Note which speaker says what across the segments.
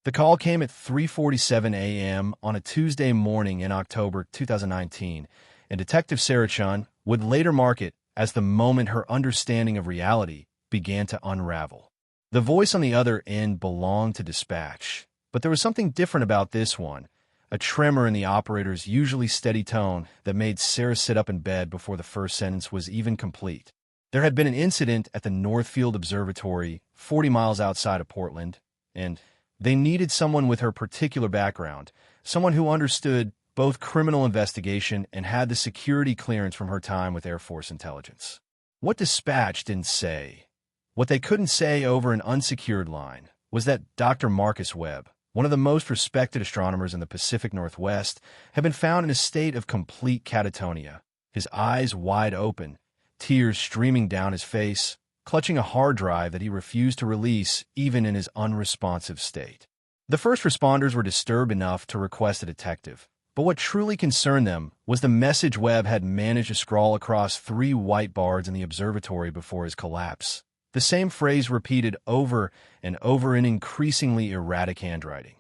Speaker 1: The call came at 3:47 a.m. on a Tuesday morning in October 2019, and Detective Sarah Chen would later mark it as the moment her understanding of reality began to unravel. The voice on the other end belonged to dispatch, but there was something different about this one, a tremor in the operator's usually steady tone that made Sarah sit up in bed before the first sentence was even complete. There had been an incident at the Northfield Observatory, 40 miles outside of Portland, and they needed someone with her particular background, someone who understood both criminal investigation and had the security clearance from her time with Air Force intelligence. What dispatch didn't say, what they couldn't say over an unsecured line, was that Dr. Marcus Webb, one of the most respected astronomers in the Pacific Northwest, had been found in a state of complete catatonia, his eyes wide open, tears streaming down his face, clutching a hard drive that he refused to release even in his unresponsive state. The first responders were disturbed enough to request a detective, but what truly concerned them was the message Webb had managed to scrawl across 3 whiteboards in the observatory before his collapse. The same phrase repeated over and over in increasingly erratic handwriting.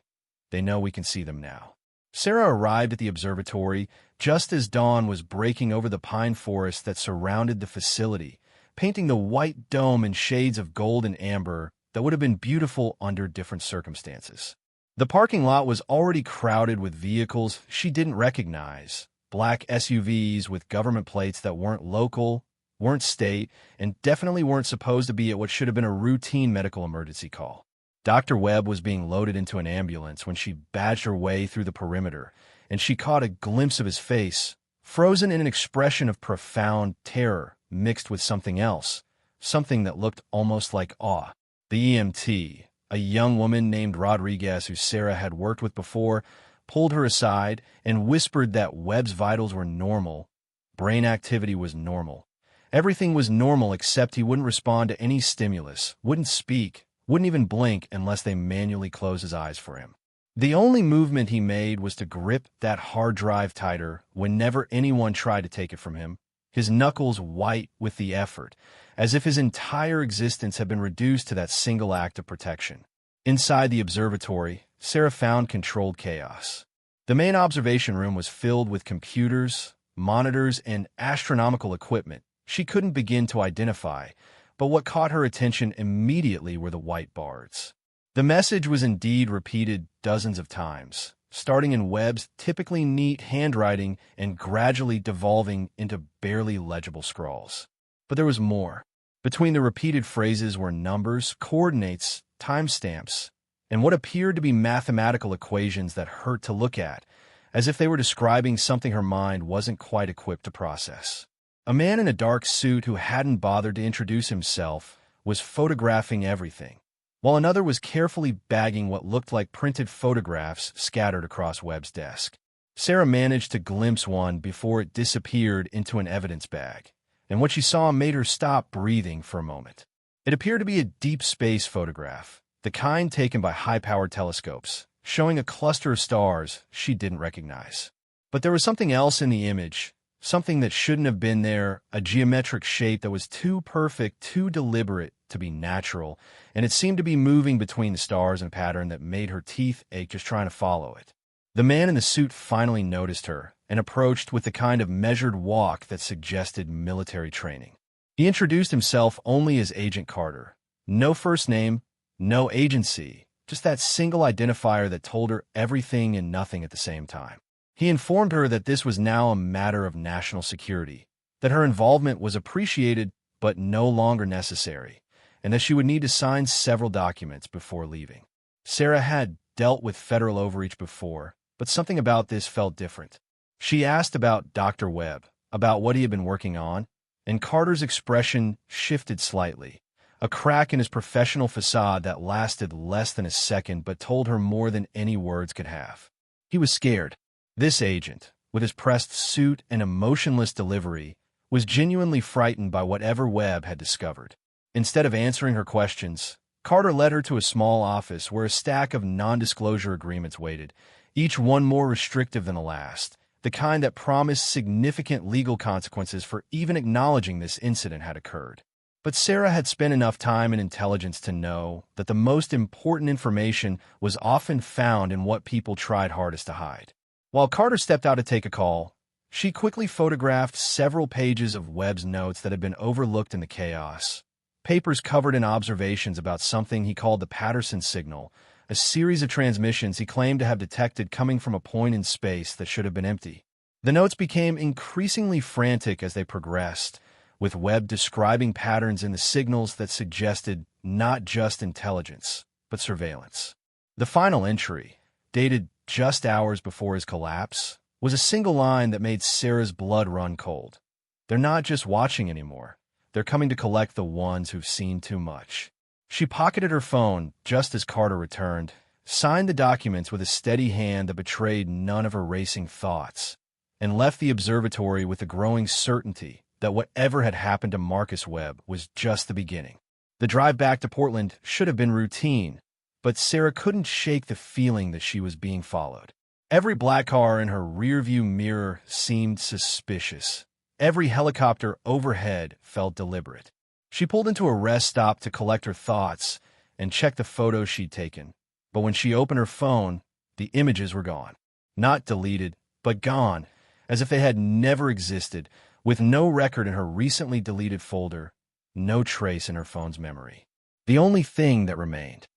Speaker 1: "They know we can see them now." Sarah arrived at the observatory just as dawn was breaking over the pine forest that surrounded the facility, painting the white dome in shades of gold and amber that would have been beautiful under different circumstances. The parking lot was already crowded with vehicles she didn't recognize, black SUVs with government plates that weren't local, weren't state, and definitely weren't supposed to be at what should have been a routine medical emergency call. Dr. Webb was being loaded into an ambulance when she badged her way through the perimeter, and she caught a glimpse of his face, frozen in an expression of profound terror mixed with something else, something that looked almost like awe. The EMT, a young woman named Rodriguez who Sarah had worked with before, pulled her aside and whispered that Webb's vitals were normal. Brain activity was normal. Everything was normal except he wouldn't respond to any stimulus, wouldn't speak, wouldn't even blink unless they manually closed his eyes for him. The only movement he made was to grip that hard drive tighter whenever anyone tried to take it from him, his knuckles white with the effort, as if his entire existence had been reduced to that single act of protection. Inside the observatory, Sarah found controlled chaos. The main observation room was filled with computers, monitors, and astronomical equipment she couldn't begin to identify, but what caught her attention immediately were the whiteboards. The message was indeed repeated dozens of times, starting in Webb's typically neat handwriting and gradually devolving into barely legible scrawls. But there was more. Between the repeated phrases were numbers, coordinates, timestamps, and what appeared to be mathematical equations that hurt to look at, as if they were describing something her mind wasn't quite equipped to process. A man in a dark suit who hadn't bothered to introduce himself was photographing everything, while another was carefully bagging what looked like printed photographs scattered across Webb's desk. Sarah managed to glimpse one before it disappeared into an evidence bag, and what she saw made her stop breathing for a moment. It appeared to be a deep space photograph, the kind taken by high-powered telescopes, showing a cluster of stars she didn't recognize. But there was something else in the image, something that shouldn't have been there, a geometric shape that was too perfect, too deliberate to be natural, and it seemed to be moving between the stars in a pattern that made her teeth ache just trying to follow it. The man in the suit finally noticed her and approached with the kind of measured walk that suggested military training. He introduced himself only as Agent Carter. No first name, no agency, just that single identifier that told her everything and nothing at the same time. He informed her that this was now a matter of national security, that her involvement was appreciated but no longer necessary, and that she would need to sign several documents before leaving. Sarah had dealt with federal overreach before, but something about this felt different. She asked about Dr. Webb, about what he had been working on, and Carter's expression shifted slightly, a crack in his professional facade that lasted less than a second but told her more than any words could have. He was scared. This agent, with his pressed suit and emotionless delivery, was genuinely frightened by whatever Webb had discovered. Instead of answering her questions, Carter led her to a small office where a stack of non-disclosure agreements waited, each one more restrictive than the last, the kind that promised significant legal consequences for even acknowledging this incident had occurred. But Sarah had spent enough time and intelligence to know that the most important information was often found in what people tried hardest to hide. While Carter stepped out to take a call, she quickly photographed several pages of Webb's notes that had been overlooked in the chaos. Papers covered in observations about something he called the Patterson signal, a series of transmissions he claimed to have detected coming from a point in space that should have been empty. The notes became increasingly frantic as they progressed, with Webb describing patterns in the signals that suggested not just intelligence, but surveillance. The final entry, dated just hours before his collapse, was a single line that made Sarah's blood run cold. They're not just watching anymore. They're coming to collect the ones who've seen too much. She pocketed her phone just as Carter returned, signed the documents with a steady hand that betrayed none of her racing thoughts, and left the observatory with the growing certainty that whatever had happened to Marcus Webb was just the beginning. The drive back to Portland should have been routine, but Sarah couldn't shake the feeling that she was being followed. Every black car in her rearview mirror seemed suspicious. Every helicopter overhead felt deliberate. She pulled into a rest stop to collect her thoughts and check the photos she'd taken. But when she opened her phone, the images were gone. Not deleted, but gone, as if they had never existed, with no record in her recently deleted folder, no trace in her phone's memory. The only thing that remained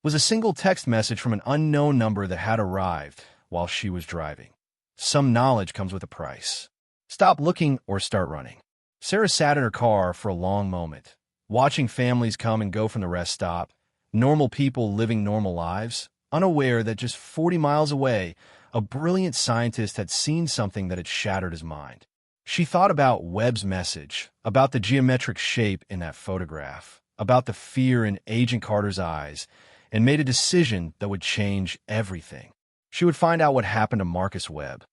Speaker 1: was a single text message from an unknown number that had arrived while she was driving. Some knowledge comes with a price. Stop looking or start running. Sarah sat in her car for a long moment, watching families come and go from the rest stop, normal people living normal lives, unaware that just 40 miles away, a brilliant scientist had seen something that had shattered his mind. She thought about Webb's message, about the geometric shape in that photograph, about the fear in Agent Carter's eyes, and made a decision that would change everything. She would find out what happened to Marcus Webb,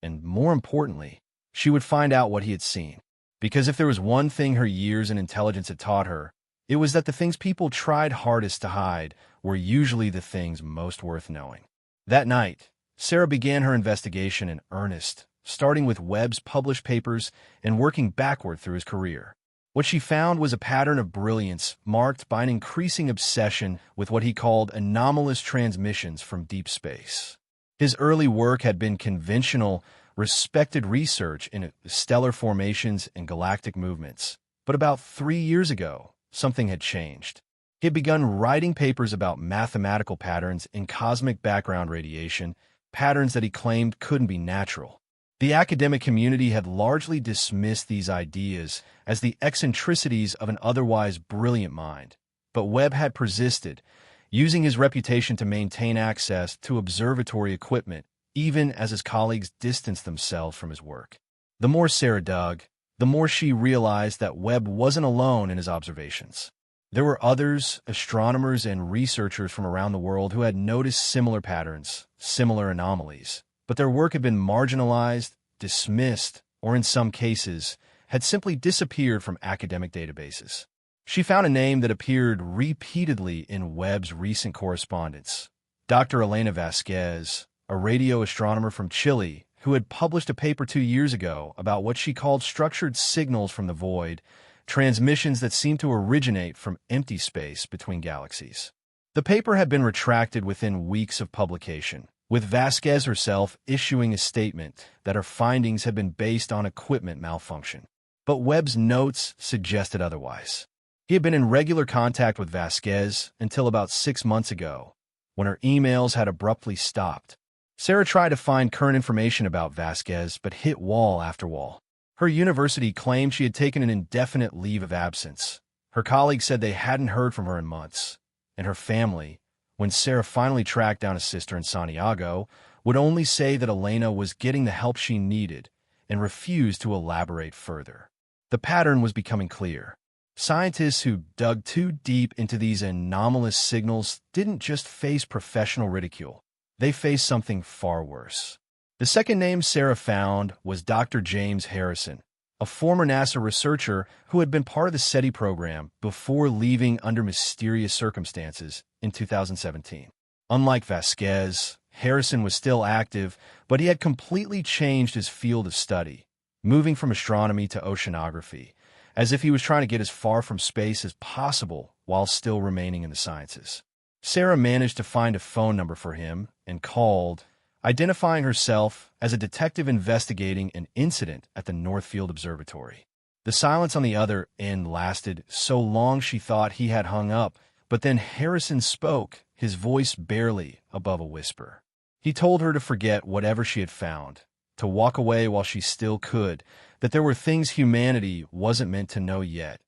Speaker 1: and more importantly, she would find out what he had seen. Because if there was one thing her years and intelligence had taught her, it was that the things people tried hardest to hide were usually the things most worth knowing. That night, Sarah began her investigation in earnest, starting with Webb's published papers and working backward through his career. What she found was a pattern of brilliance marked by an increasing obsession with what he called anomalous transmissions from deep space. His early work had been conventional, respected research in stellar formations and galactic movements. But about 3 years ago, something had changed. He had begun writing papers about mathematical patterns in cosmic background radiation, patterns that he claimed couldn't be natural. The academic community had largely dismissed these ideas as the eccentricities of an otherwise brilliant mind. But Webb had persisted, using his reputation to maintain access to observatory equipment, even as his colleagues distanced themselves from his work. The more Sarah dug, the more she realized that Webb wasn't alone in his observations. There were others, astronomers and researchers from around the world who had noticed similar patterns, similar anomalies, but their work had been marginalized, dismissed, or in some cases, had simply disappeared from academic databases. She found a name that appeared repeatedly in Webb's recent correspondence: Dr. Elena Vasquez, a radio astronomer from Chile who had published a paper 2 years ago about what she called structured signals from the void, transmissions that seemed to originate from empty space between galaxies. The paper had been retracted within weeks of publication, with Vasquez herself issuing a statement that her findings had been based on equipment malfunction. But Webb's notes suggested otherwise. He had been in regular contact with Vasquez until about 6 months ago, when her emails had abruptly stopped. Sarah tried to find current information about Vasquez, but hit wall after wall. Her university claimed she had taken an indefinite leave of absence. Her colleagues said they hadn't heard from her in months. And her family, when Sarah finally tracked down a sister in Santiago, would only say that Elena was getting the help she needed and refused to elaborate further. The pattern was becoming clear. Scientists who dug too deep into these anomalous signals didn't just face professional ridicule. They faced something far worse. The second name Sarah found was Dr. James Harrison, a former NASA researcher who had been part of the SETI program before leaving under mysterious circumstances in 2017. Unlike Vasquez, Harrison was still active, but he had completely changed his field of study, moving from astronomy to oceanography, as if he was trying to get as far from space as possible while still remaining in the sciences. Sarah managed to find a phone number for him and called, identifying herself as a detective investigating an incident at the Northfield Observatory. The silence on the other end lasted so long she thought he had hung up, but then Harrison spoke, his voice barely above a whisper. He told her to forget whatever she had found, to walk away while she still could, that there were things humanity wasn't meant to know yet,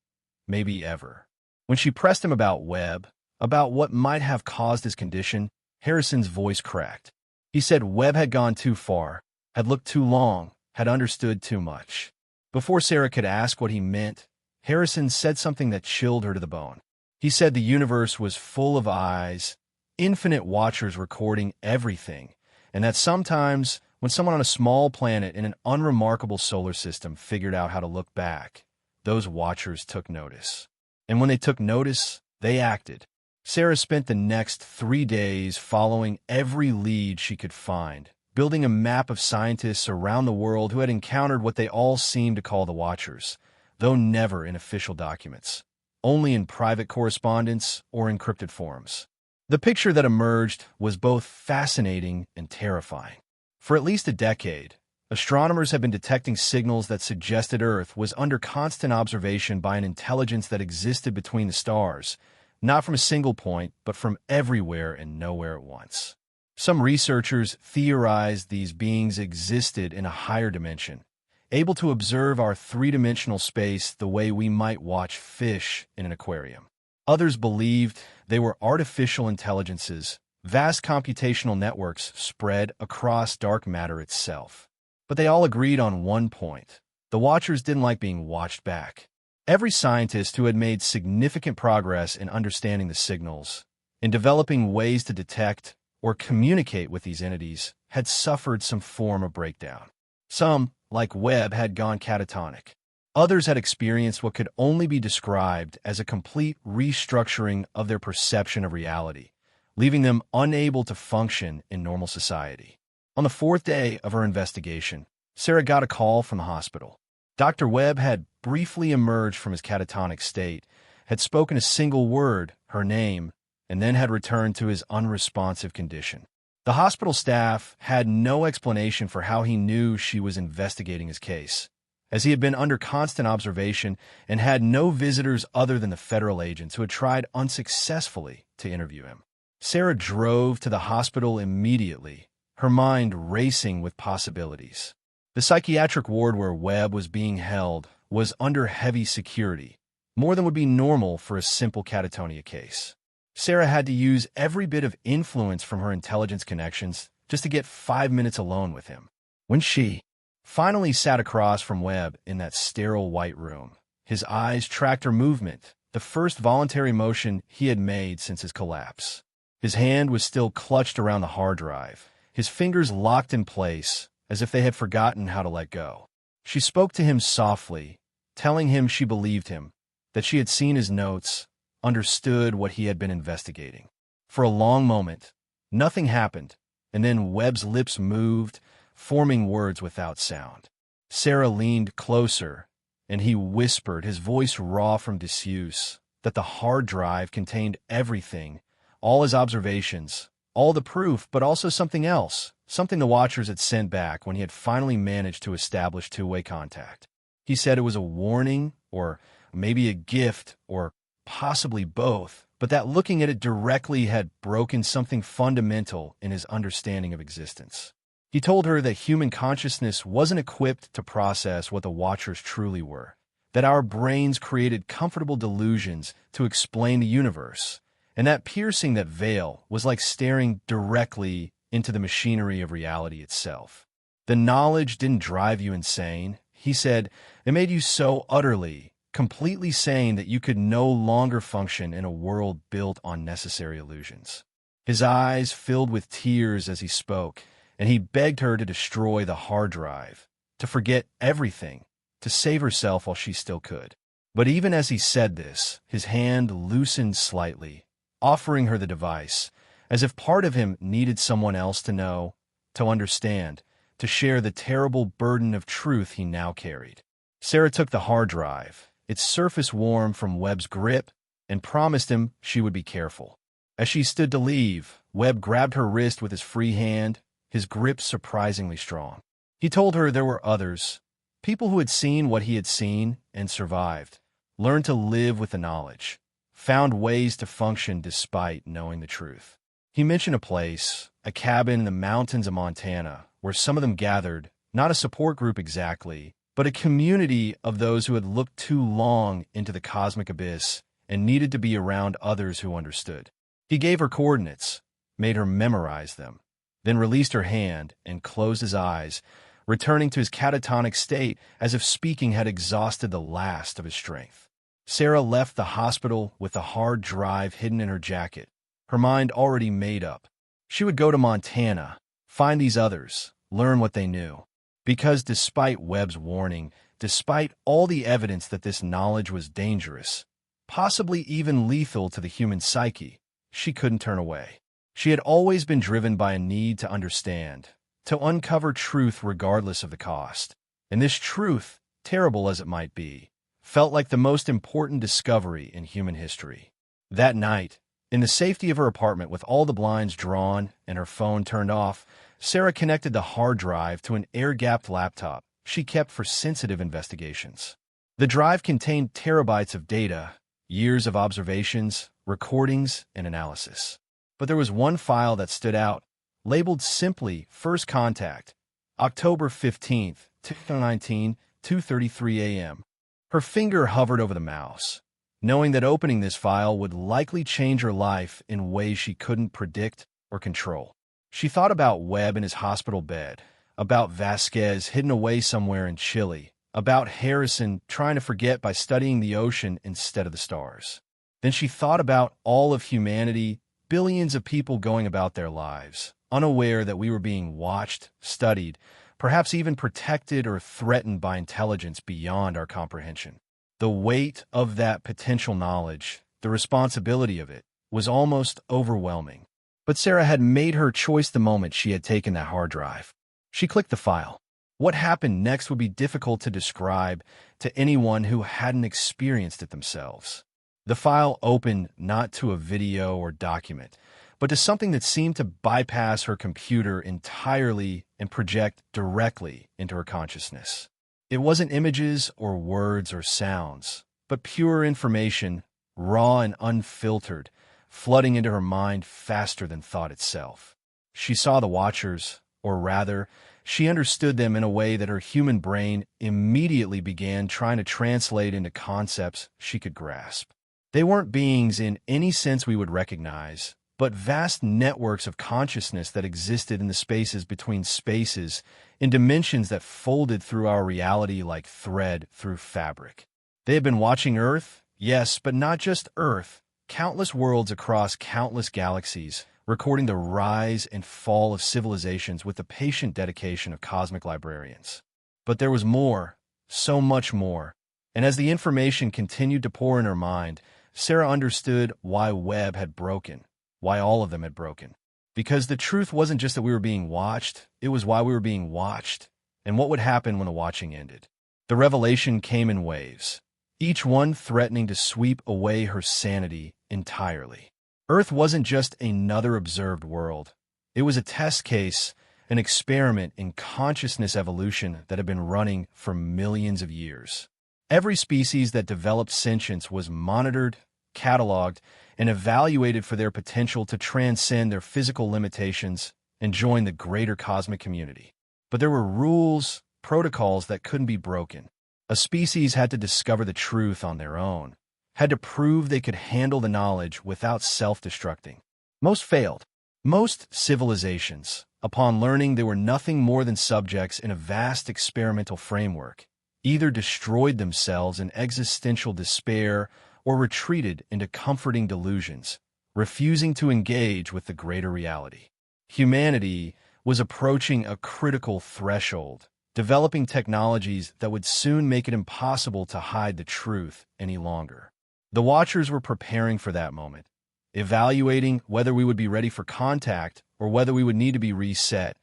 Speaker 1: maybe ever. When she pressed him about Webb, about what might have caused his condition, Harrison's voice cracked. He said Webb had gone too far, had looked too long, had understood too much. Before Sarah could ask what he meant, Harrison said something that chilled her to the bone. He said the universe was full of eyes, infinite watchers recording everything, and that sometimes, when someone on a small planet in an unremarkable solar system figured out how to look back, those watchers took notice. And when they took notice, they acted. Sarah spent the next 3 days following every lead she could find, building a map of scientists around the world who had encountered what they all seemed to call the Watchers, though never in official documents, only in private correspondence or encrypted forums. The picture that emerged was both fascinating and terrifying. For at least a decade, astronomers have been detecting signals that suggested Earth was under constant observation by an intelligence that existed between the stars, not from a single point, but from everywhere and nowhere at once. Some researchers theorized these beings existed in a higher dimension, able to observe our three-dimensional space the way we might watch fish in an aquarium. Others believed they were artificial intelligences, vast computational networks spread across dark matter itself. But they all agreed on one point. The Watchers didn't like being watched back. Every scientist who had made significant progress in understanding the signals, in developing ways to detect or communicate with these entities, had suffered some form of breakdown. Some, like Webb, had gone catatonic. Others had experienced what could only be described as a complete restructuring of their perception of reality, leaving them unable to function in normal society. On the 4th day of her investigation, Sarah got a call from the hospital. Dr. Webb had briefly emerged from his catatonic state, had spoken a single word, her name, and then had returned to his unresponsive condition. The hospital staff had no explanation for how he knew she was investigating his case, as he had been under constant observation and had no visitors other than the federal agents who had tried unsuccessfully to interview him. Sarah drove to the hospital immediately, her mind racing with possibilities. The psychiatric ward where Webb was being held was under heavy security, more than would be normal for a simple catatonia case. Sarah had to use every bit of influence from her intelligence connections just to get 5 minutes alone with him. When she finally sat across from Webb in that sterile white room, his eyes tracked her movement, the first voluntary motion he had made since his collapse. His hand was still clutched around the hard drive, his fingers locked in place, as if they had forgotten how to let go. She spoke to him softly, telling him she believed him, that she had seen his notes, understood what he had been investigating. For a long moment, nothing happened, and then Webb's lips moved, forming words without sound. Sarah leaned closer, and he whispered, his voice raw from disuse, that the hard drive contained everything, all his observations, all the proof, but also something else, something the Watchers had sent back when he had finally managed to establish two-way contact. He said it was a warning, or maybe a gift, or possibly both, but that looking at it directly had broken something fundamental in his understanding of existence. He told her that human consciousness wasn't equipped to process what the Watchers truly were, that our brains created comfortable delusions to explain the universe, and that piercing that veil was like staring directly into the machinery of reality itself. The knowledge didn't drive you insane, he said. It made you so utterly, completely sane that you could no longer function in a world built on necessary illusions. His eyes filled with tears as he spoke, and he begged her to destroy the hard drive, to forget everything, to save herself while she still could. But even as he said this, his hand loosened slightly, offering her the device, as if part of him needed someone else to know, to understand, to share the terrible burden of truth he now carried. Sarah took the hard drive, its surface warm from Webb's grip, and promised him she would be careful. As she stood to leave, Webb grabbed her wrist with his free hand, his grip surprisingly strong. He told her there were others, people who had seen what he had seen and survived, learned to live with the knowledge, found ways to function despite knowing the truth. He mentioned a place, a cabin in the mountains of Montana, where some of them gathered, not a support group exactly, but a community of those who had looked too long into the cosmic abyss and needed to be around others who understood. He gave her coordinates, made her memorize them, then released her hand and closed his eyes, returning to his catatonic state as if speaking had exhausted the last of his strength. Sarah left the hospital with the hard drive hidden in her jacket, her mind already made up. She would go to Montana, find these others, learn what they knew. Because despite Webb's warning, despite all the evidence that this knowledge was dangerous, possibly even lethal to the human psyche, she couldn't turn away. She had always been driven by a need to understand, to uncover truth regardless of the cost. And this truth, terrible as it might be, felt like the most important discovery in human history. That night, in the safety of her apartment with all the blinds drawn and her phone turned off, Sarah connected the hard drive to an air-gapped laptop she kept for sensitive investigations. The drive contained terabytes of data, years of observations, recordings, and analysis. But there was one file that stood out, labeled simply First Contact, October 15th, 2019, 2:33 a.m. Her finger hovered over the mouse, knowing that opening this file would likely change her life in ways she couldn't predict or control. She thought about Webb in his hospital bed, about Vasquez hidden away somewhere in Chile, about Harrison trying to forget by studying the ocean instead of the stars. Then she thought about all of humanity, billions of people going about their lives, unaware that we were being watched, studied, perhaps even protected or threatened by intelligence beyond our comprehension. The weight of that potential knowledge, the responsibility of it, was almost overwhelming. But Sarah had made her choice the moment she had taken that hard drive. She clicked the file. What happened next would be difficult to describe to anyone who hadn't experienced it themselves. The file opened not to a video or document, but to something that seemed to bypass her computer entirely and project directly into her consciousness. It wasn't images or words or sounds, but pure information, raw and unfiltered, flooding into her mind faster than thought itself. She saw the Watchers, or rather, she understood them in a way that her human brain immediately began trying to translate into concepts she could grasp. They weren't beings in any sense we would recognize, but vast networks of consciousness that existed in the spaces between spaces, in dimensions that folded through our reality like thread through fabric. They had been watching Earth, yes, but not just Earth, countless worlds across countless galaxies, recording the rise and fall of civilizations with the patient dedication of cosmic librarians. But there was more, so much more, and as the information continued to pour in her mind, Sarah understood why Webb had broken. Why all of them had broken. Because the truth wasn't just that we were being watched, it was why we were being watched, and what would happen when the watching ended. The revelation came in waves, each one threatening to sweep away her sanity entirely. Earth wasn't just another observed world. It was a test case, an experiment in consciousness evolution that had been running for millions of years. Every species that developed sentience was monitored, cataloged, and evaluated for their potential to transcend their physical limitations and join the greater cosmic community. But there were rules, protocols that couldn't be broken. A species had to discover the truth on their own, had to prove they could handle the knowledge without self-destructing. Most failed. Most civilizations, upon learning they were nothing more than subjects in a vast experimental framework, either destroyed themselves in existential despair or retreated into comforting delusions, refusing to engage with the greater reality. Humanity was approaching a critical threshold, developing technologies that would soon make it impossible to hide the truth any longer. The Watchers were preparing for that moment, evaluating whether we would be ready for contact or whether we would need to be reset,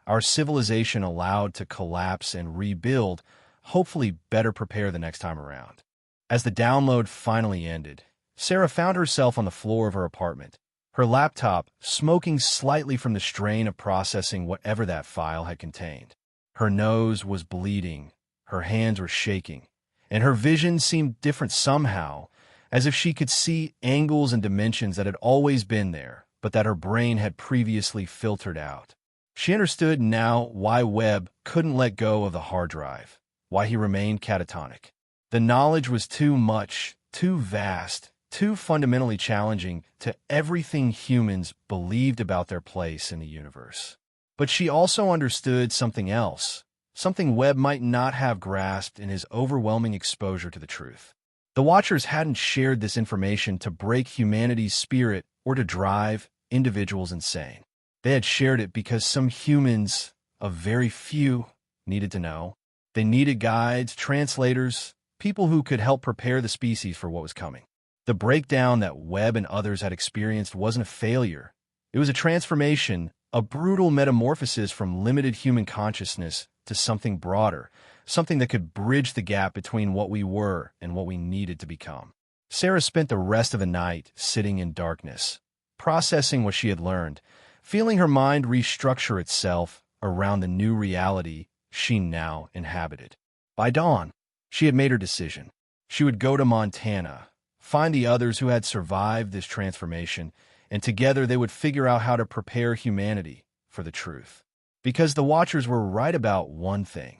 Speaker 1: our civilization allowed to collapse and rebuild, hopefully better prepare the next time around. As the download finally ended, Sarah found herself on the floor of her apartment, her laptop smoking slightly from the strain of processing whatever that file had contained. Her nose was bleeding, her hands were shaking, and her vision seemed different somehow, as if she could see angles and dimensions that had always been there, but that her brain had previously filtered out. She understood now why Webb couldn't let go of the hard drive, why he remained catatonic. The knowledge was too much, too vast, too fundamentally challenging to everything humans believed about their place in the universe. But she also understood something else, something Webb might not have grasped in his overwhelming exposure to the truth. The Watchers hadn't shared this information to break humanity's spirit or to drive individuals insane. They had shared it because some humans, a very few, needed to know. They needed guides, translators, people who could help prepare the species for what was coming. The breakdown that Webb and others had experienced wasn't a failure. It was a transformation, a brutal metamorphosis from limited human consciousness to something broader, something that could bridge the gap between what we were and what we needed to become. Sarah spent the rest of the night sitting in darkness, processing what she had learned, feeling her mind restructure itself around the new reality she now inhabited. By dawn, she had made her decision. She would go to Montana, find the others who had survived this transformation, and together they would figure out how to prepare humanity for the truth. Because the Watchers were right about one thing.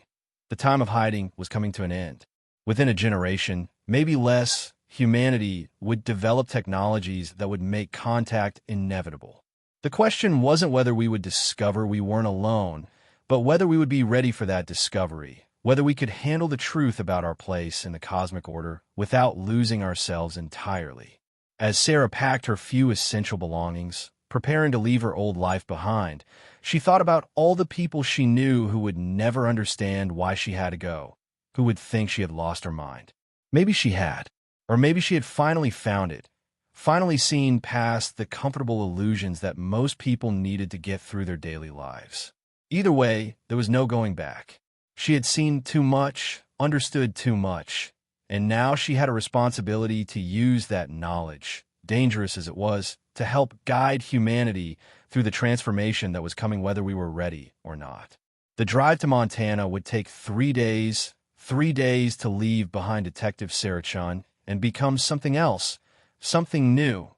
Speaker 1: The time of hiding was coming to an end. Within a generation, maybe less, humanity would develop technologies that would make contact inevitable. The question wasn't whether we would discover we weren't alone, but whether we would be ready for that discovery, whether we could handle the truth about our place in the cosmic order without losing ourselves entirely. As Sarah packed her few essential belongings, preparing to leave her old life behind, she thought about all the people she knew who would never understand why she had to go, who would think she had lost her mind. Maybe she had, or maybe she had finally found it, finally seen past the comfortable illusions that most people needed to get through their daily lives. Either way, there was no going back. She had seen too much, understood too much, and now she had a responsibility to use that knowledge, dangerous as it was, to help guide humanity through the transformation that was coming whether we were ready or not. The drive to Montana would take 3 days, 3 days to leave behind Detective Sarah Chen and become something else, something new,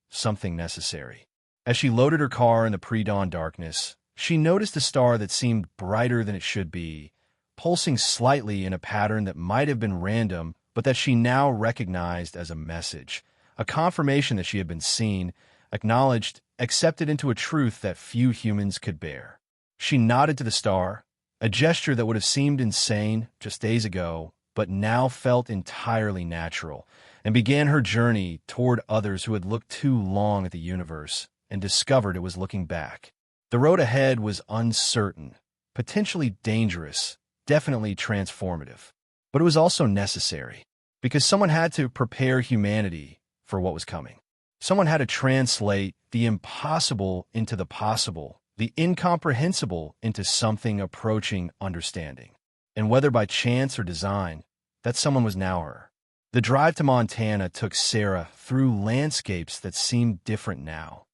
Speaker 1: something necessary. As she loaded her car in the pre-dawn darkness, she noticed a star that seemed brighter than it should be, pulsing slightly in a pattern that might have been random, but that she now recognized as a message, a confirmation that she had been seen, acknowledged, accepted into a truth that few humans could bear. She nodded to the star, a gesture that would have seemed insane just days ago, but now felt entirely natural, and began her journey toward others who had looked too long at the universe and discovered it was looking back. The road ahead was uncertain, potentially dangerous, definitely transformative. But it was also necessary, because someone had to prepare humanity for what was coming. Someone had to translate the impossible into the possible, the incomprehensible into something approaching understanding. And whether by chance or design, that someone was now her. The drive to Montana took Sarah through landscapes that seemed different now,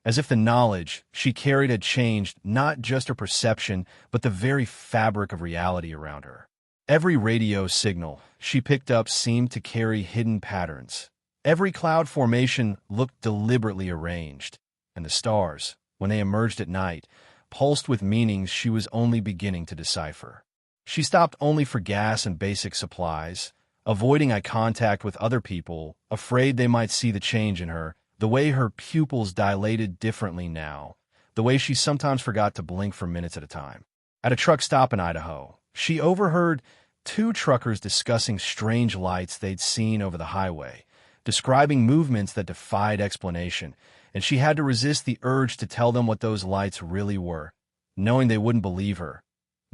Speaker 1: as if the knowledge she carried had changed not just her perception, but the very fabric of reality around her. Every radio signal she picked up seemed to carry hidden patterns. Every cloud formation looked deliberately arranged, and the stars, when they emerged at night, pulsed with meanings she was only beginning to decipher. She stopped only for gas and basic supplies, avoiding eye contact with other people, afraid they might see the change in her, the way her pupils dilated differently now, the way she sometimes forgot to blink for minutes at a time. At a truck stop in Idaho, she overheard 2 truckers discussing strange lights they'd seen over the highway, describing movements that defied explanation, and she had to resist the urge to tell them what those lights really were, knowing they wouldn't believe her,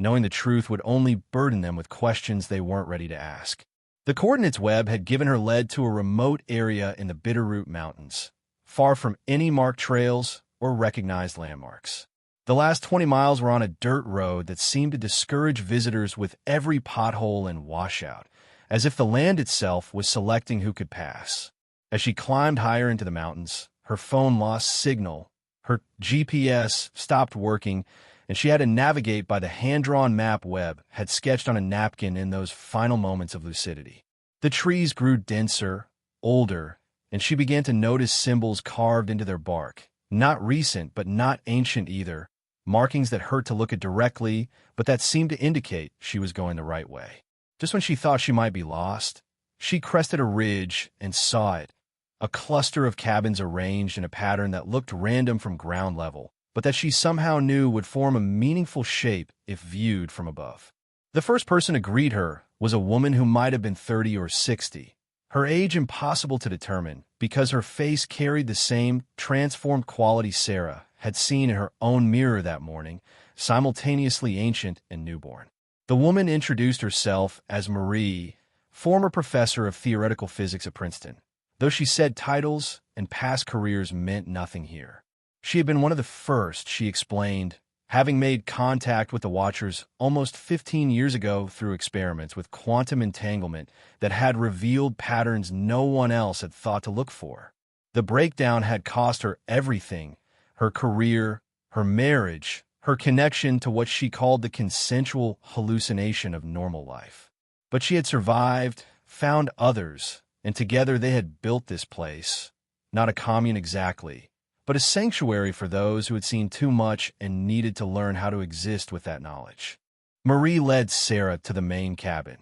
Speaker 1: knowing the truth would only burden them with questions they weren't ready to ask. The coordinates Webb had given her led to a remote area in the Bitterroot Mountains, far from any marked trails or recognized landmarks. The last 20 miles were on a dirt road that seemed to discourage visitors with every pothole and washout, as if the land itself was selecting who could pass. As she climbed higher into the mountains, her phone lost signal, her GPS stopped working, and she had to navigate by the hand-drawn map Webb had sketched on a napkin in those final moments of lucidity. The trees grew denser, older, and she began to notice symbols carved into their bark. Not recent, but not ancient either. Markings that hurt to look at directly, but that seemed to indicate she was going the right way. Just when she thought she might be lost, she crested a ridge and saw it. A cluster of cabins arranged in a pattern that looked random from ground level, but that she somehow knew would form a meaningful shape if viewed from above. The first person to greet her was a woman who might have been 30 or 60. Her age impossible to determine, because her face carried the same transformed quality Sarah had seen in her own mirror that morning, simultaneously ancient and newborn. The woman introduced herself as Marie, former professor of theoretical physics at Princeton, though she said titles and past careers meant nothing here. She had been one of the first, she explained, having made contact with the Watchers almost 15 years ago through experiments with quantum entanglement that had revealed patterns no one else had thought to look for. The breakdown had cost her everything: her career, her marriage, her connection to what she called the consensual hallucination of normal life. But she had survived, found others, and together they had built this place, not a commune exactly, but a sanctuary for those who had seen too much and needed to learn how to exist with that knowledge. Marie led Sarah to the main cabin,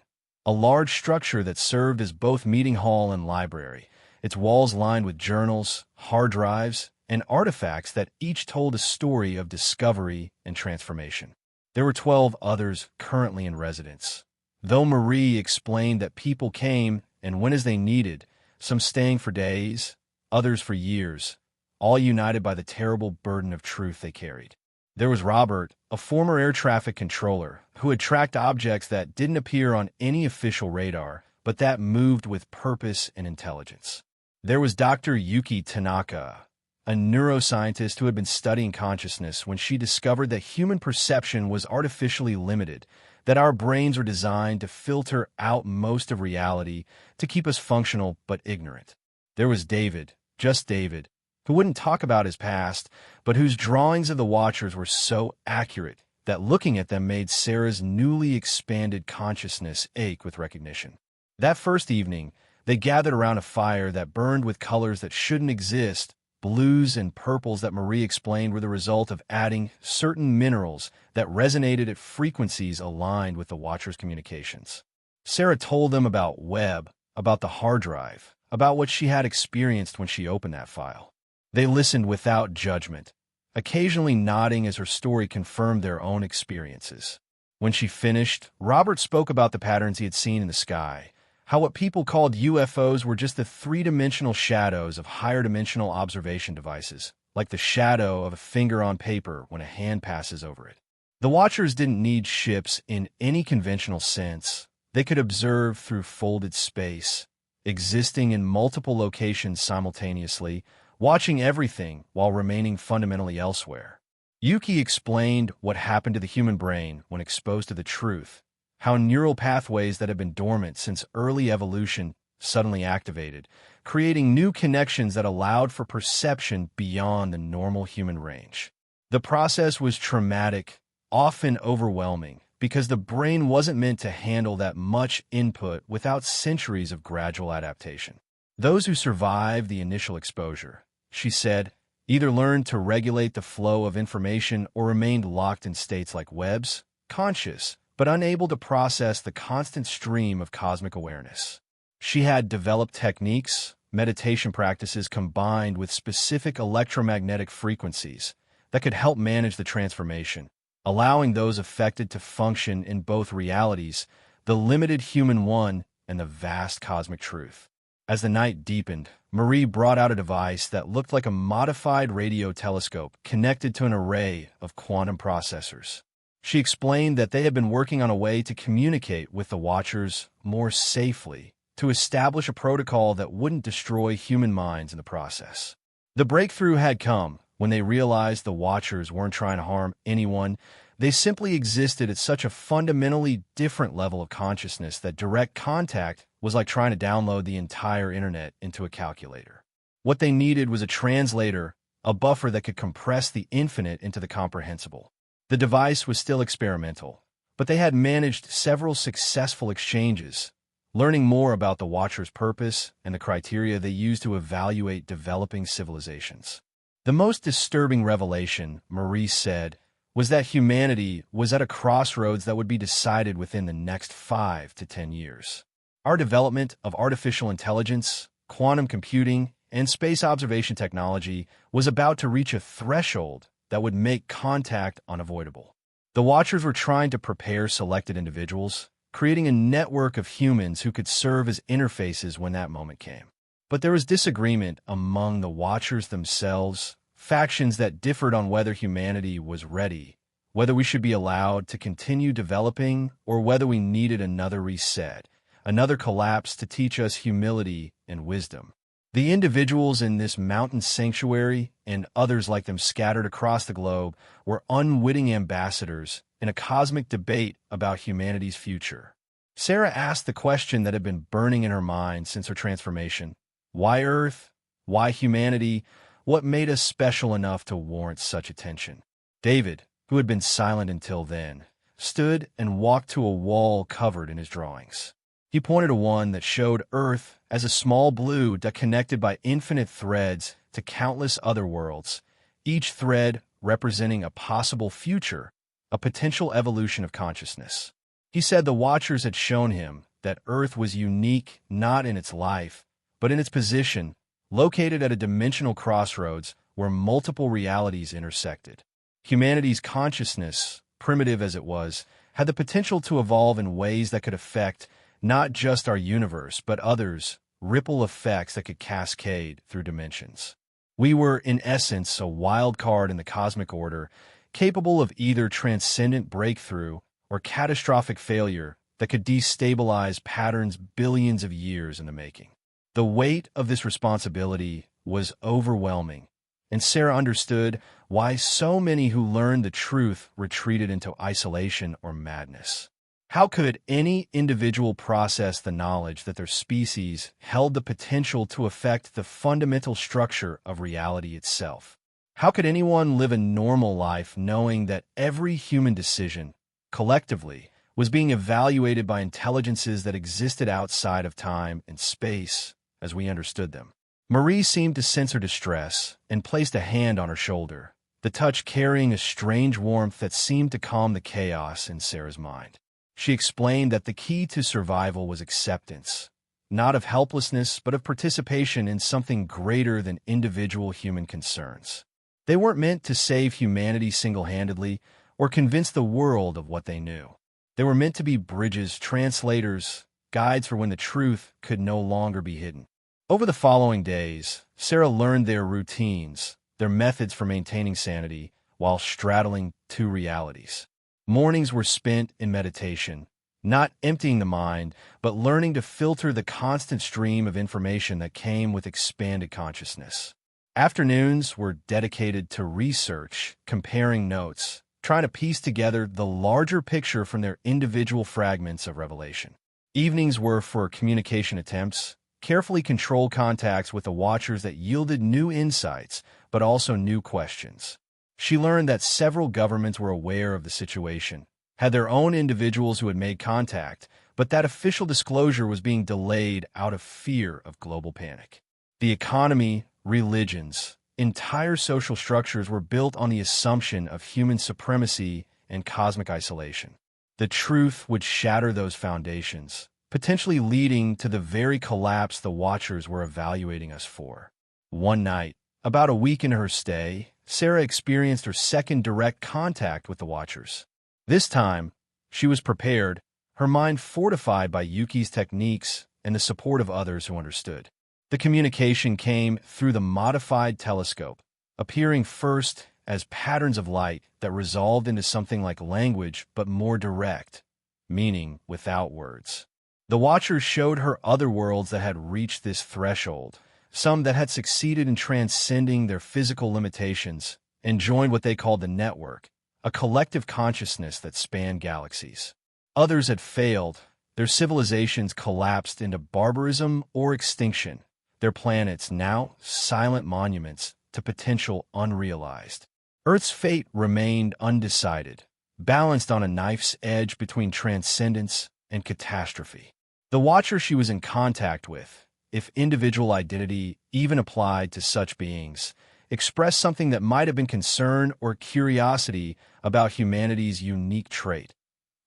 Speaker 1: a large structure that served as both meeting hall and library, its walls lined with journals, hard drives, and artifacts that each told a story of discovery and transformation. There were 12 others currently in residence, though Marie explained that people came and went as they needed, some staying for days, others for years, all united by the terrible burden of truth they carried. There was Robert, a former air traffic controller, who had tracked objects that didn't appear on any official radar, but that moved with purpose and intelligence. There was Dr. Yuki Tanaka, a neuroscientist who had been studying consciousness when she discovered that human perception was artificially limited, that our brains were designed to filter out most of reality to keep us functional but ignorant. There was David, just David, who wouldn't talk about his past, but whose drawings of the Watchers were so accurate that looking at them made Sarah's newly expanded consciousness ache with recognition. That first evening, they gathered around a fire that burned with colors that shouldn't exist, blues and purples that Marie explained were the result of adding certain minerals that resonated at frequencies aligned with the Watchers' communications. Sarah told them about Webb, about the hard drive, about what she had experienced when she opened that file. They listened without judgment, occasionally nodding as her story confirmed their own experiences. When she finished, Robert spoke about the patterns he had seen in the sky, how what people called UFOs were just the three-dimensional shadows of higher-dimensional observation devices, like the shadow of a finger on paper when a hand passes over it. The Watchers didn't need ships in any conventional sense. They could observe through folded space, existing in multiple locations simultaneously, watching everything while remaining fundamentally elsewhere. Yuki explained what happened to the human brain when exposed to the truth, how neural pathways that had been dormant since early evolution suddenly activated, creating new connections that allowed for perception beyond the normal human range. The process was traumatic, often overwhelming, because the brain wasn't meant to handle that much input without centuries of gradual adaptation. Those who survived the initial exposure, she said, either learned to regulate the flow of information or remained locked in states like Webb's, conscious, but unable to process the constant stream of cosmic awareness. She had developed techniques, meditation practices combined with specific electromagnetic frequencies that could help manage the transformation, allowing those affected to function in both realities, the limited human one and the vast cosmic truth. As the night deepened, Marie brought out a device that looked like a modified radio telescope connected to an array of quantum processors. She explained that they had been working on a way to communicate with the Watchers more safely, to establish a protocol that wouldn't destroy human minds in the process. The breakthrough had come When they realized the Watchers weren't trying to harm anyone, they simply existed at such a fundamentally different level of consciousness that direct contact was like trying to download the entire internet into a calculator. What they needed was a translator, a buffer that could compress the infinite into the comprehensible. The device was still experimental, but they had managed several successful exchanges, learning more about the Watchers' purpose and the criteria they used to evaluate developing civilizations. The most disturbing revelation, Maurice said, was that humanity was at a crossroads that would be decided within the next 5 to 10 years. Our development of artificial intelligence, quantum computing, and space observation technology was about to reach a threshold that would make contact unavoidable. The Watchers were trying to prepare selected individuals, creating a network of humans who could serve as interfaces when that moment came. But there was disagreement among the Watchers themselves, factions that differed on whether humanity was ready, whether we should be allowed to continue developing, or whether we needed another reset, another collapse to teach us humility and wisdom. The individuals in this mountain sanctuary, and others like them scattered across the globe, were unwitting ambassadors in a cosmic debate about humanity's future. Sarah asked the question that had been burning in her mind since her transformation. Why Earth? Why humanity? What made us special enough to warrant such attention? David, who had been silent until then, stood and walked to a wall covered in his drawings. He pointed to one that showed Earth as a small blue that connected by infinite threads to countless other worlds, each thread representing a possible future, a potential evolution of consciousness. He said the Watchers had shown him that Earth was unique not in its life, but in its position, located at a dimensional crossroads where multiple realities intersected. Humanity's consciousness, primitive as it was, had the potential to evolve in ways that could affect not just our universe, but others, ripple effects that could cascade through dimensions. We were, in essence, a wild card in the cosmic order, capable of either transcendent breakthrough or catastrophic failure that could destabilize patterns billions of years in the making. The weight of this responsibility was overwhelming, and Sarah understood why so many who learned the truth retreated into isolation or madness. How could any individual process the knowledge that their species held the potential to affect the fundamental structure of reality itself? How could anyone live a normal life knowing that every human decision, collectively, was being evaluated by intelligences that existed outside of time and space as we understood them? Marie seemed to sense her distress and placed a hand on her shoulder, the touch carrying a strange warmth that seemed to calm the chaos in Sarah's mind. She explained that the key to survival was acceptance, not of helplessness, but of participation in something greater than individual human concerns. They weren't meant to save humanity single-handedly or convince the world of what they knew. They were meant to be bridges, translators, guides for when the truth could no longer be hidden. Over the following days, Sarah learned their routines, their methods for maintaining sanity while straddling two realities. Mornings were spent in meditation, not emptying the mind, but learning to filter the constant stream of information that came with expanded consciousness. Afternoons were dedicated to research, comparing notes, trying to piece together the larger picture from their individual fragments of revelation. Evenings were for communication attempts, carefully controlled contacts with the Watchers that yielded new insights, but also new questions. She learned that several governments were aware of the situation, had their own individuals who had made contact, but that official disclosure was being delayed out of fear of global panic. The economy, religions, entire social structures were built on the assumption of human supremacy and cosmic isolation. The truth would shatter those foundations, potentially leading to the very collapse the Watchers were evaluating us for. One night, about a week into her stay, Sarah experienced her second direct contact with the Watchers. This time, she was prepared, her mind fortified by Yuki's techniques and the support of others who understood. The communication came through the modified telescope, appearing first as patterns of light that resolved into something like language but more direct, meaning without words. The Watchers showed her other worlds that had reached this threshold, some that had succeeded in transcending their physical limitations and joined what they called the network, a collective consciousness that spanned galaxies. Others had failed. Their civilizations collapsed into barbarism or extinction, their planets now silent monuments to potential unrealized. Earth's fate remained undecided, balanced on a knife's edge between transcendence and catastrophe. The watcher she was in contact with, if individual identity even applied to such beings, expressed something that might have been concern or curiosity about humanity's unique trait: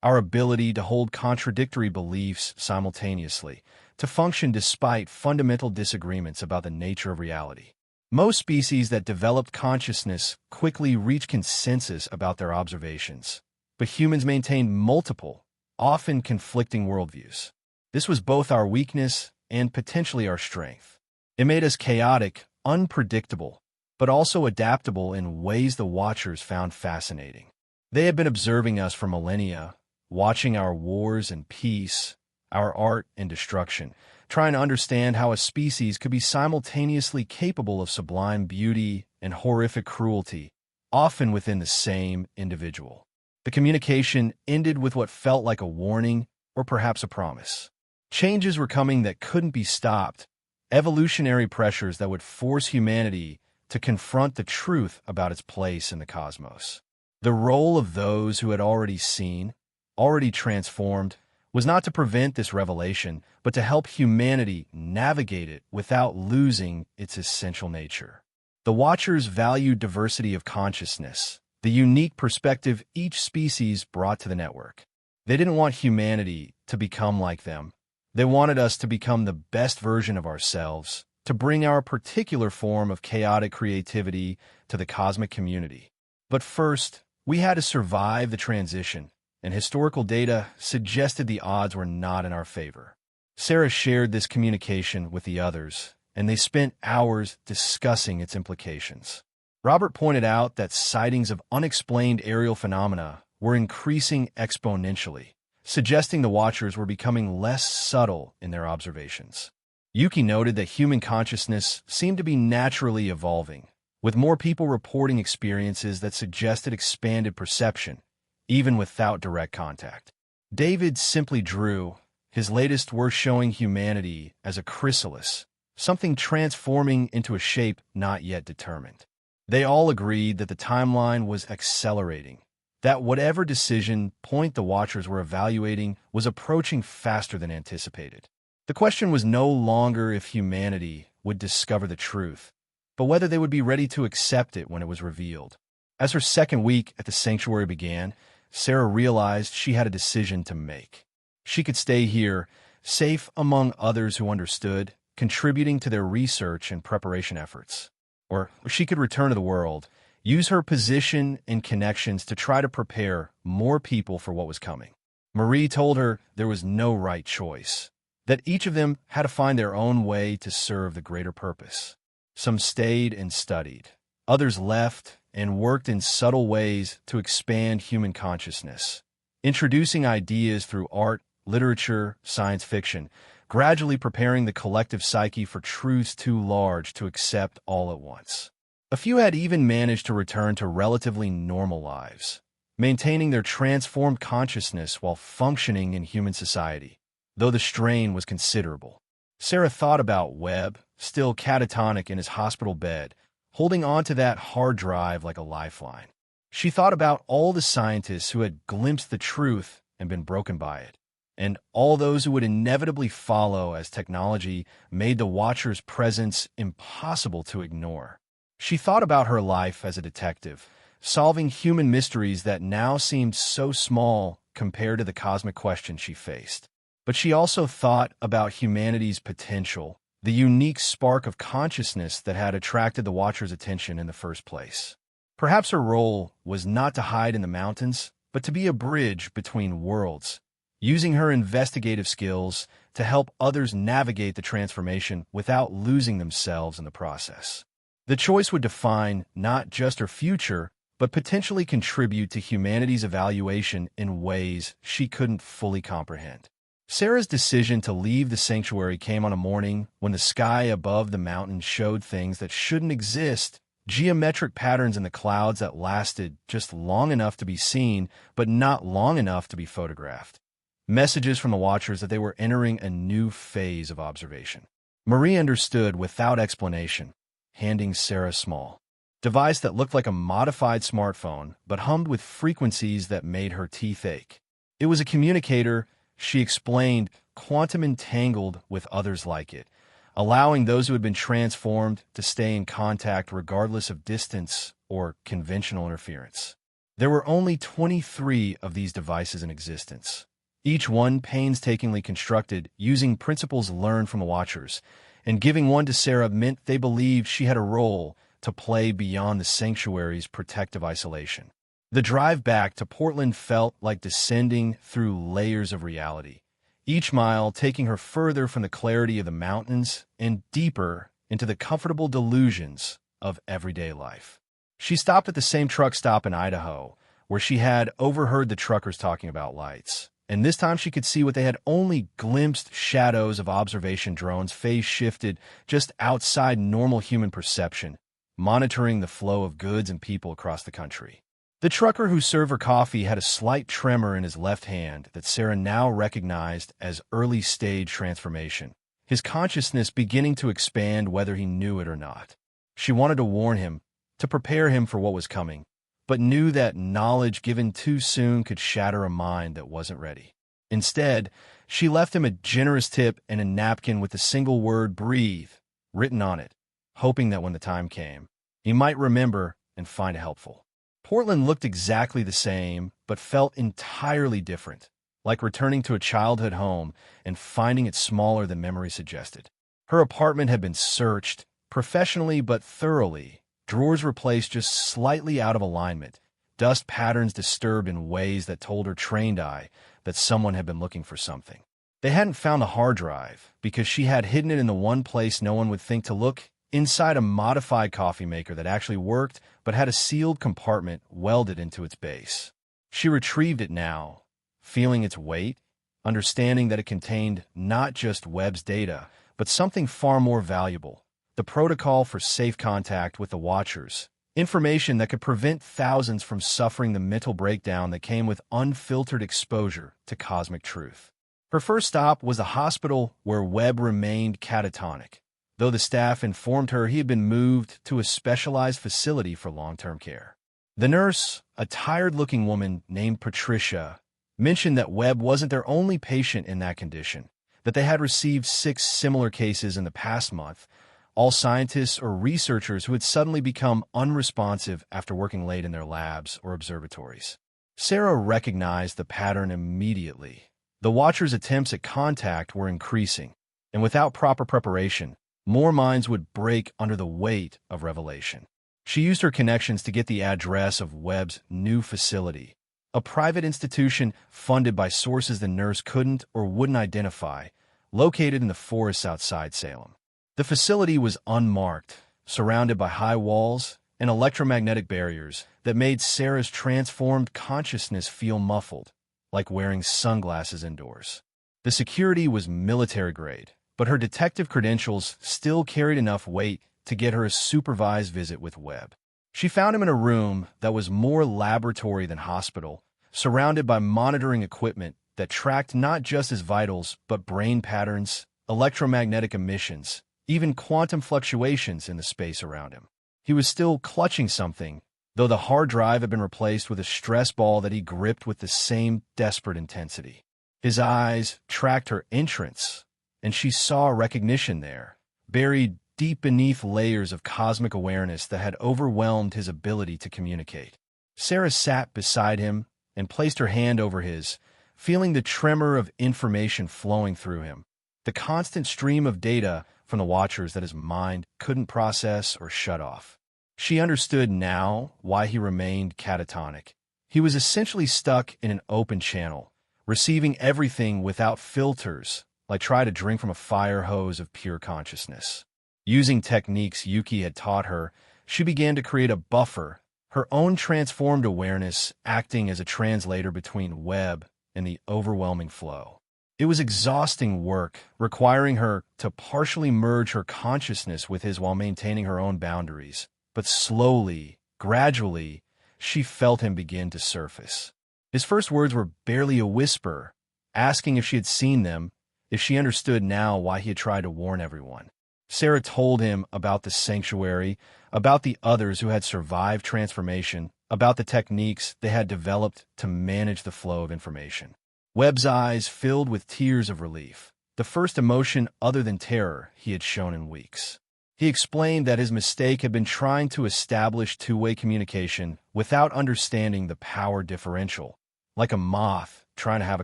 Speaker 1: our ability to hold contradictory beliefs simultaneously, to function despite fundamental disagreements about the nature of reality. Most species that developed consciousness quickly reached consensus about their observations, but humans maintained multiple, often conflicting worldviews. This was both our weakness and potentially our strength. It made us chaotic, unpredictable, but also adaptable in ways the Watchers found fascinating. They had been observing us for millennia, watching our wars and peace, our art and destruction, trying to understand how a species could be simultaneously capable of sublime beauty and horrific cruelty, often within the same individual. The communication ended with what felt like a warning or perhaps a promise. Changes were coming that couldn't be stopped, evolutionary pressures that would force humanity to confront the truth about its place in the cosmos. The role of those who had already seen, already transformed, was not to prevent this revelation, but to help humanity navigate it without losing its essential nature. The Watchers valued diversity of consciousness, the unique perspective each species brought to the network. They didn't want humanity to become like them. They wanted us to become the best version of ourselves, to bring our particular form of chaotic creativity to the cosmic community. But first, we had to survive the transition, and historical data suggested the odds were not in our favor. Sarah shared this communication with the others, and they spent hours discussing its implications. Robert pointed out that sightings of unexplained aerial phenomena were increasing exponentially, suggesting the Watchers were becoming less subtle in their observations. Yuki noted that human consciousness seemed to be naturally evolving, with more people reporting experiences that suggested expanded perception, even without direct contact. David simply drew. His latest were showing humanity as a chrysalis, something transforming into a shape not yet determined. They all agreed that the timeline was accelerating, that whatever decision point the Watchers were evaluating was approaching faster than anticipated. The question was no longer if humanity would discover the truth, but whether they would be ready to accept it when it was revealed. As her second week at the sanctuary began, Sarah realized she had a decision to make. She could stay here, safe among others who understood, contributing to their research and preparation efforts. Or she could return to the world, use her position and connections to try to prepare more people for what was coming. Marie told her there was no right choice, that each of them had to find their own way to serve the greater purpose. Some stayed and studied. Others left and worked in subtle ways to expand human consciousness, introducing ideas through art, literature, science fiction, gradually preparing the collective psyche for truths too large to accept all at once. A few had even managed to return to relatively normal lives, maintaining their transformed consciousness while functioning in human society, though the strain was considerable. Sarah thought about Webb, still catatonic in his hospital bed, holding on to that hard drive like a lifeline. She thought about all the scientists who had glimpsed the truth and been broken by it, and all those who would inevitably follow as technology made the Watchers' presence impossible to ignore. She thought about her life as a detective, solving human mysteries that now seemed so small compared to the cosmic questions she faced. But she also thought about humanity's potential, the unique spark of consciousness that had attracted the Watchers' attention in the first place. Perhaps her role was not to hide in the mountains, but to be a bridge between worlds, using her investigative skills to help others navigate the transformation without losing themselves in the process. The choice would define not just her future, but potentially contribute to humanity's evaluation in ways she couldn't fully comprehend. Sarah's decision to leave the sanctuary came on a morning when the sky above the mountain showed things that shouldn't exist, geometric patterns in the clouds that lasted just long enough to be seen, but not long enough to be photographed. Messages from the watchers that they were entering a new phase of observation. Marie understood without explanation, handing Sarah a small device that looked like a modified smartphone, but hummed with frequencies that made her teeth ache. It was a communicator, she explained, quantum entangled with others like it, allowing those who had been transformed to stay in contact regardless of distance or conventional interference. There were only 23 of these devices in existence, each one painstakingly constructed using principles learned from the Watchers, and giving one to Sarah meant they believed she had a role to play beyond the sanctuary's protective isolation. The drive back to Portland felt like descending through layers of reality, each mile taking her further from the clarity of the mountains and deeper into the comfortable delusions of everyday life. She stopped at the same truck stop in Idaho, where she had overheard the truckers talking about lights, and this time she could see what they had only glimpsed shadows of observation drones phase-shifted just outside normal human perception, monitoring the flow of goods and people across the country. The trucker who served her coffee had a slight tremor in his left hand that Sarah now recognized as early-stage transformation, his consciousness beginning to expand whether he knew it or not. She wanted to warn him, to prepare him for what was coming, but knew that knowledge given too soon could shatter a mind that wasn't ready. Instead, she left him a generous tip and a napkin with the single word "breathe" written on it, hoping that when the time came, he might remember and find it helpful. Portland looked exactly the same, but felt entirely different, like returning to a childhood home and finding it smaller than memory suggested. Her apartment had been searched, professionally but thoroughly, drawers replaced just slightly out of alignment, dust patterns disturbed in ways that told her trained eye that someone had been looking for something. They hadn't found a hard drive because she had hidden it in the one place no one would think to look, inside a modified coffee maker that actually worked but had a sealed compartment welded into its base. She retrieved it now, feeling its weight, understanding that it contained not just Webb's data, but something far more valuable, the protocol for safe contact with the Watchers, information that could prevent thousands from suffering the mental breakdown that came with unfiltered exposure to cosmic truth. Her first stop was a hospital where Webb remained catatonic, though the staff informed her he had been moved to a specialized facility for long-term care. The nurse, a tired-looking woman named Patricia, mentioned that Webb wasn't their only patient in that condition, that they had received 6 similar cases in the past month, all scientists or researchers who had suddenly become unresponsive after working late in their labs or observatories. Sarah recognized the pattern immediately. The Watchers' attempts at contact were increasing, and without proper preparation, more minds would break under the weight of revelation. She used her connections to get the address of Webb's new facility, a private institution funded by sources the nurse couldn't or wouldn't identify, located in the forests outside Salem. The facility was unmarked, surrounded by high walls and electromagnetic barriers that made Sarah's transformed consciousness feel muffled, like wearing sunglasses indoors. The security was military-grade, but her detective credentials still carried enough weight to get her a supervised visit with Webb. She found him in a room that was more laboratory than hospital, surrounded by monitoring equipment that tracked not just his vitals, but brain patterns, electromagnetic emissions, even quantum fluctuations in the space around him. He was still clutching something, though the hard drive had been replaced with a stress ball that he gripped with the same desperate intensity. His eyes tracked her entrance, and she saw recognition there, buried deep beneath layers of cosmic awareness that had overwhelmed his ability to communicate. Sarah sat beside him and placed her hand over his, feeling the tremor of information flowing through him, the constant stream of data from the Watchers that his mind couldn't process or shut off. She understood now why he remained catatonic. He was essentially stuck in an open channel, receiving everything without filters, like try to drink from a fire hose of pure consciousness. Using techniques Yuki had taught her, she began to create a buffer, her own transformed awareness acting as a translator between Webb and the overwhelming flow. It was exhausting work, requiring her to partially merge her consciousness with his while maintaining her own boundaries. But slowly, gradually, she felt him begin to surface. His first words were barely a whisper, asking if she had seen them, if she understood now why he had tried to warn everyone. Sarah told him about the sanctuary, about the others who had survived transformation, about the techniques they had developed to manage the flow of information. Webb's eyes filled with tears of relief, the first emotion other than terror he had shown in weeks. He explained that his mistake had been trying to establish two-way communication without understanding the power differential, like a moth trying to have a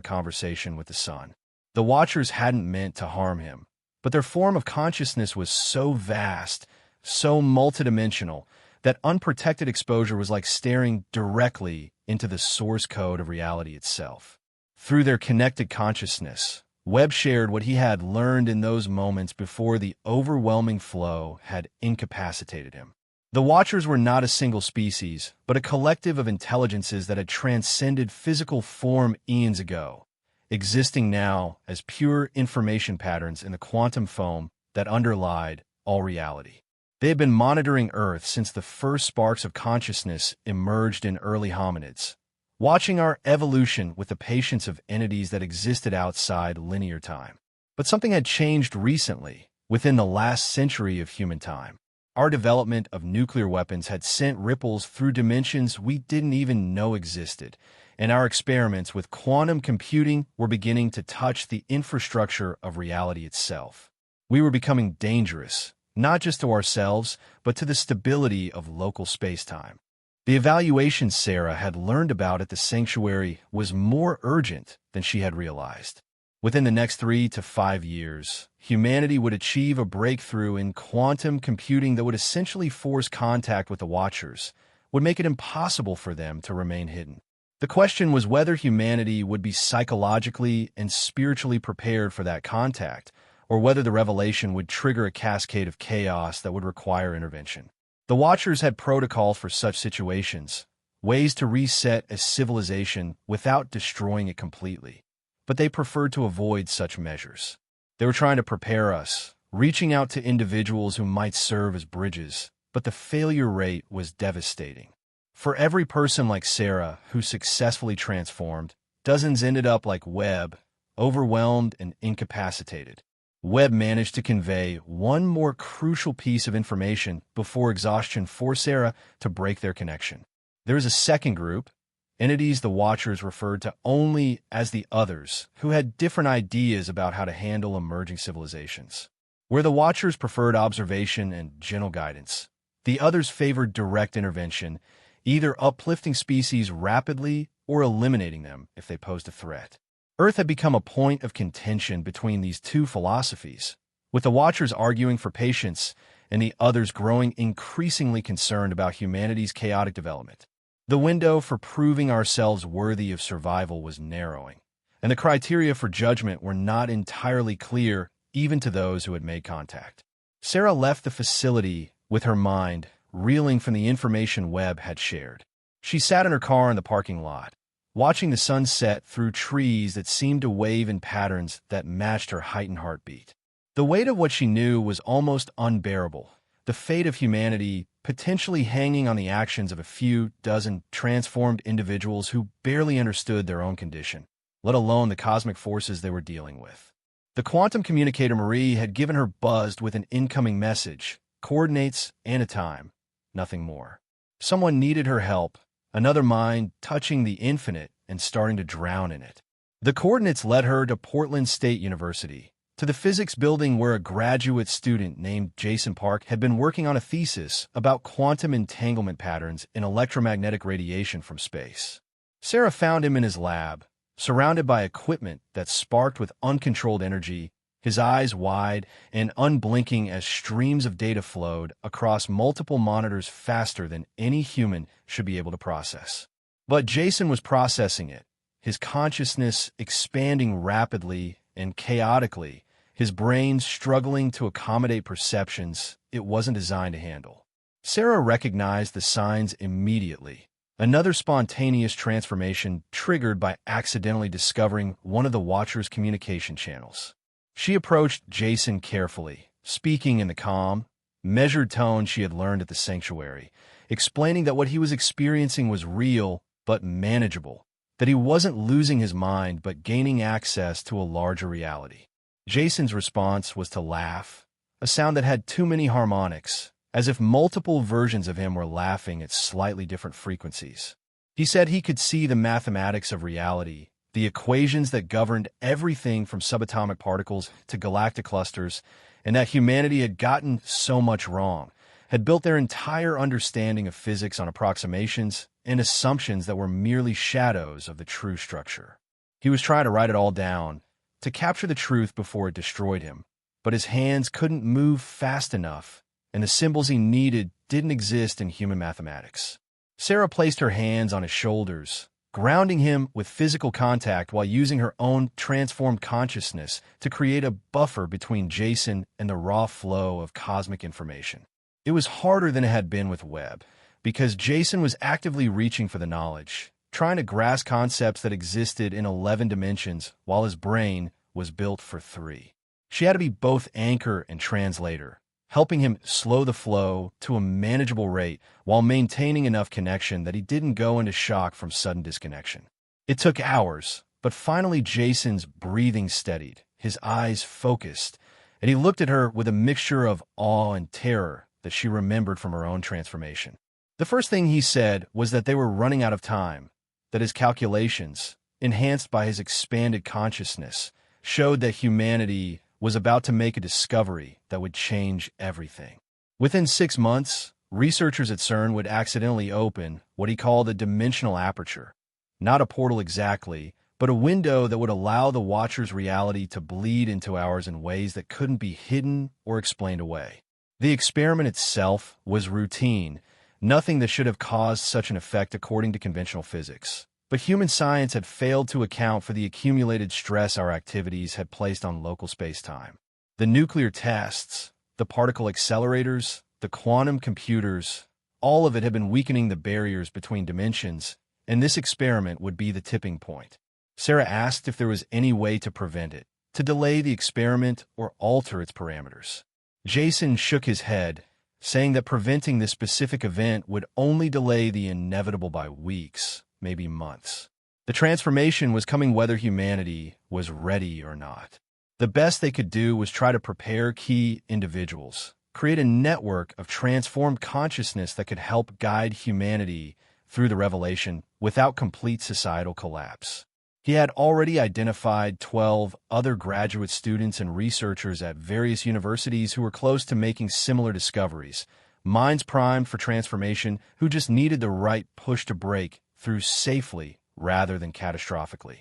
Speaker 1: conversation with the sun. The Watchers hadn't meant to harm him, but their form of consciousness was so vast, so multidimensional, that unprotected exposure was like staring directly into the source code of reality itself. Through their connected consciousness, Webb shared what he had learned in those moments before the overwhelming flow had incapacitated him. The Watchers were not a single species, but a collective of intelligences that had transcended physical form eons ago, existing now as pure information patterns in the quantum foam that underlied all reality. They had been monitoring Earth since the first sparks of consciousness emerged in early hominids, watching our evolution with the patience of entities that existed outside linear time. But something had changed recently, within the last century of human time. Our development of nuclear weapons had sent ripples through dimensions we didn't even know existed, and our experiments with quantum computing were beginning to touch the infrastructure of reality itself. We were becoming dangerous, not just to ourselves, but to the stability of local space-time. The evaluation Sarah had learned about at the sanctuary was more urgent than she had realized. Within the next 3 to 5 years, humanity would achieve a breakthrough in quantum computing that would essentially force contact with the Watchers, would make it impossible for them to remain hidden. The question was whether humanity would be psychologically and spiritually prepared for that contact, or whether the revelation would trigger a cascade of chaos that would require intervention. The Watchers had protocols for such situations, ways to reset a civilization without destroying it completely. But they preferred to avoid such measures. They were trying to prepare us, reaching out to individuals who might serve as bridges, but the failure rate was devastating. For every person like Sarah who successfully transformed, dozens ended up like Webb, overwhelmed and incapacitated. Webb managed to convey one more crucial piece of information before exhaustion forced Sarah to break their connection. There is a second group, entities the Watchers referred to only as the others, who had different ideas about how to handle emerging civilizations. Where the Watchers preferred observation and gentle guidance, the others favored direct intervention, either uplifting species rapidly or eliminating them if they posed a threat. Earth had become a point of contention between these two philosophies, with the Watchers arguing for patience and the others growing increasingly concerned about humanity's chaotic development. The window for proving ourselves worthy of survival was narrowing, and the criteria for judgment were not entirely clear even to those who had made contact. Sarah left the facility with her mind reeling from the information Webb had shared. She sat in her car in the parking lot, watching the sun set through trees that seemed to wave in patterns that matched her heightened heartbeat. The weight of what she knew was almost unbearable, the fate of humanity potentially hanging on the actions of a few dozen transformed individuals who barely understood their own condition, let alone the cosmic forces they were dealing with. The quantum communicator Marie had given her buzzed with an incoming message, coordinates, and a time, nothing more. Someone needed her help, another mind touching the infinite and starting to drown in it. The coordinates led her to Portland State University, to the physics building where a graduate student named Jason Park had been working on a thesis about quantum entanglement patterns in electromagnetic radiation from space. Sarah found him in his lab, surrounded by equipment that sparked with uncontrolled energy, his eyes wide and unblinking as streams of data flowed across multiple monitors faster than any human should be able to process. But Jason was processing it, his consciousness expanding rapidly and chaotically, his brain struggling to accommodate perceptions it wasn't designed to handle. Sarah recognized the signs immediately, Another spontaneous transformation triggered by accidentally discovering one of the Watcher's communication channels. She approached Jason carefully, speaking in the calm, measured tone she had learned at the sanctuary, explaining that what he was experiencing was real but manageable, that he wasn't losing his mind but gaining access to a larger reality. Jason's response was to laugh, a sound that had too many harmonics, as if multiple versions of him were laughing at slightly different frequencies. He said he could see the mathematics of reality, the equations that governed everything from subatomic particles to galactic clusters, and that humanity had gotten so much wrong, had built their entire understanding of physics on approximations and assumptions that were merely shadows of the true structure. He was trying to write it all down, to capture the truth before it destroyed him, but his hands couldn't move fast enough, and the symbols he needed didn't exist in human mathematics. Sarah placed her hands on his shoulders, grounding him with physical contact while using her own transformed consciousness to create a buffer between Jason and the raw flow of cosmic information. It was harder than it had been with Webb, because Jason was actively reaching for the knowledge, trying to grasp concepts that existed in 11 dimensions while his brain was built for 3. She had to be both anchor and translator, helping him slow the flow to a manageable rate while maintaining enough connection that he didn't go into shock from sudden disconnection. It took hours, but finally Jason's breathing steadied, his eyes focused, and he looked at her with a mixture of awe and terror that she remembered from her own transformation. The first thing he said was that they were running out of time, that his calculations, enhanced by his expanded consciousness, showed that humanity was about to make a discovery that would change everything. Within 6 months, researchers at CERN would accidentally open what he called a dimensional aperture. Not a portal exactly, but a window that would allow the Watcher's reality to bleed into ours in ways that couldn't be hidden or explained away. The experiment itself was routine, nothing that should have caused such an effect according to conventional physics. But human science had failed to account for the accumulated stress our activities had placed on local space-time. The nuclear tests, the particle accelerators, the quantum computers, all of it had been weakening the barriers between dimensions, and this experiment would be the tipping point. Sarah asked if there was any way to prevent it, to delay the experiment or alter its parameters. Jason shook his head, saying that preventing this specific event would only delay the inevitable by weeks, maybe months. The transformation was coming whether humanity was ready or not. The best they could do was try to prepare key individuals, create a network of transformed consciousness that could help guide humanity through the revelation without complete societal collapse. He had already identified 12 other graduate students and researchers at various universities who were close to making similar discoveries, minds primed for transformation who just needed the right push to break through safely rather than catastrophically.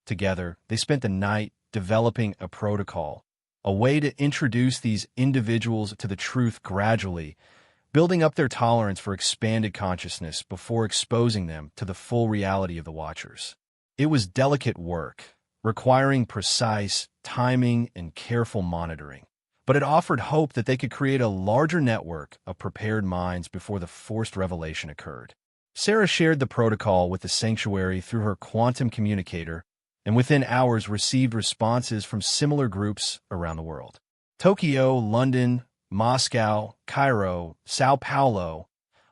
Speaker 1: Together, they spent the night developing a protocol, a way to introduce these individuals to the truth gradually, building up their tolerance for expanded consciousness before exposing them to the full reality of the Watchers. It was delicate work, requiring precise timing and careful monitoring, but it offered hope that they could create a larger network of prepared minds before the forced revelation occurred. Sarah shared the protocol with the sanctuary through her quantum communicator, and within hours received responses from similar groups around the world. Tokyo, London, Moscow, Cairo, Sao Paulo,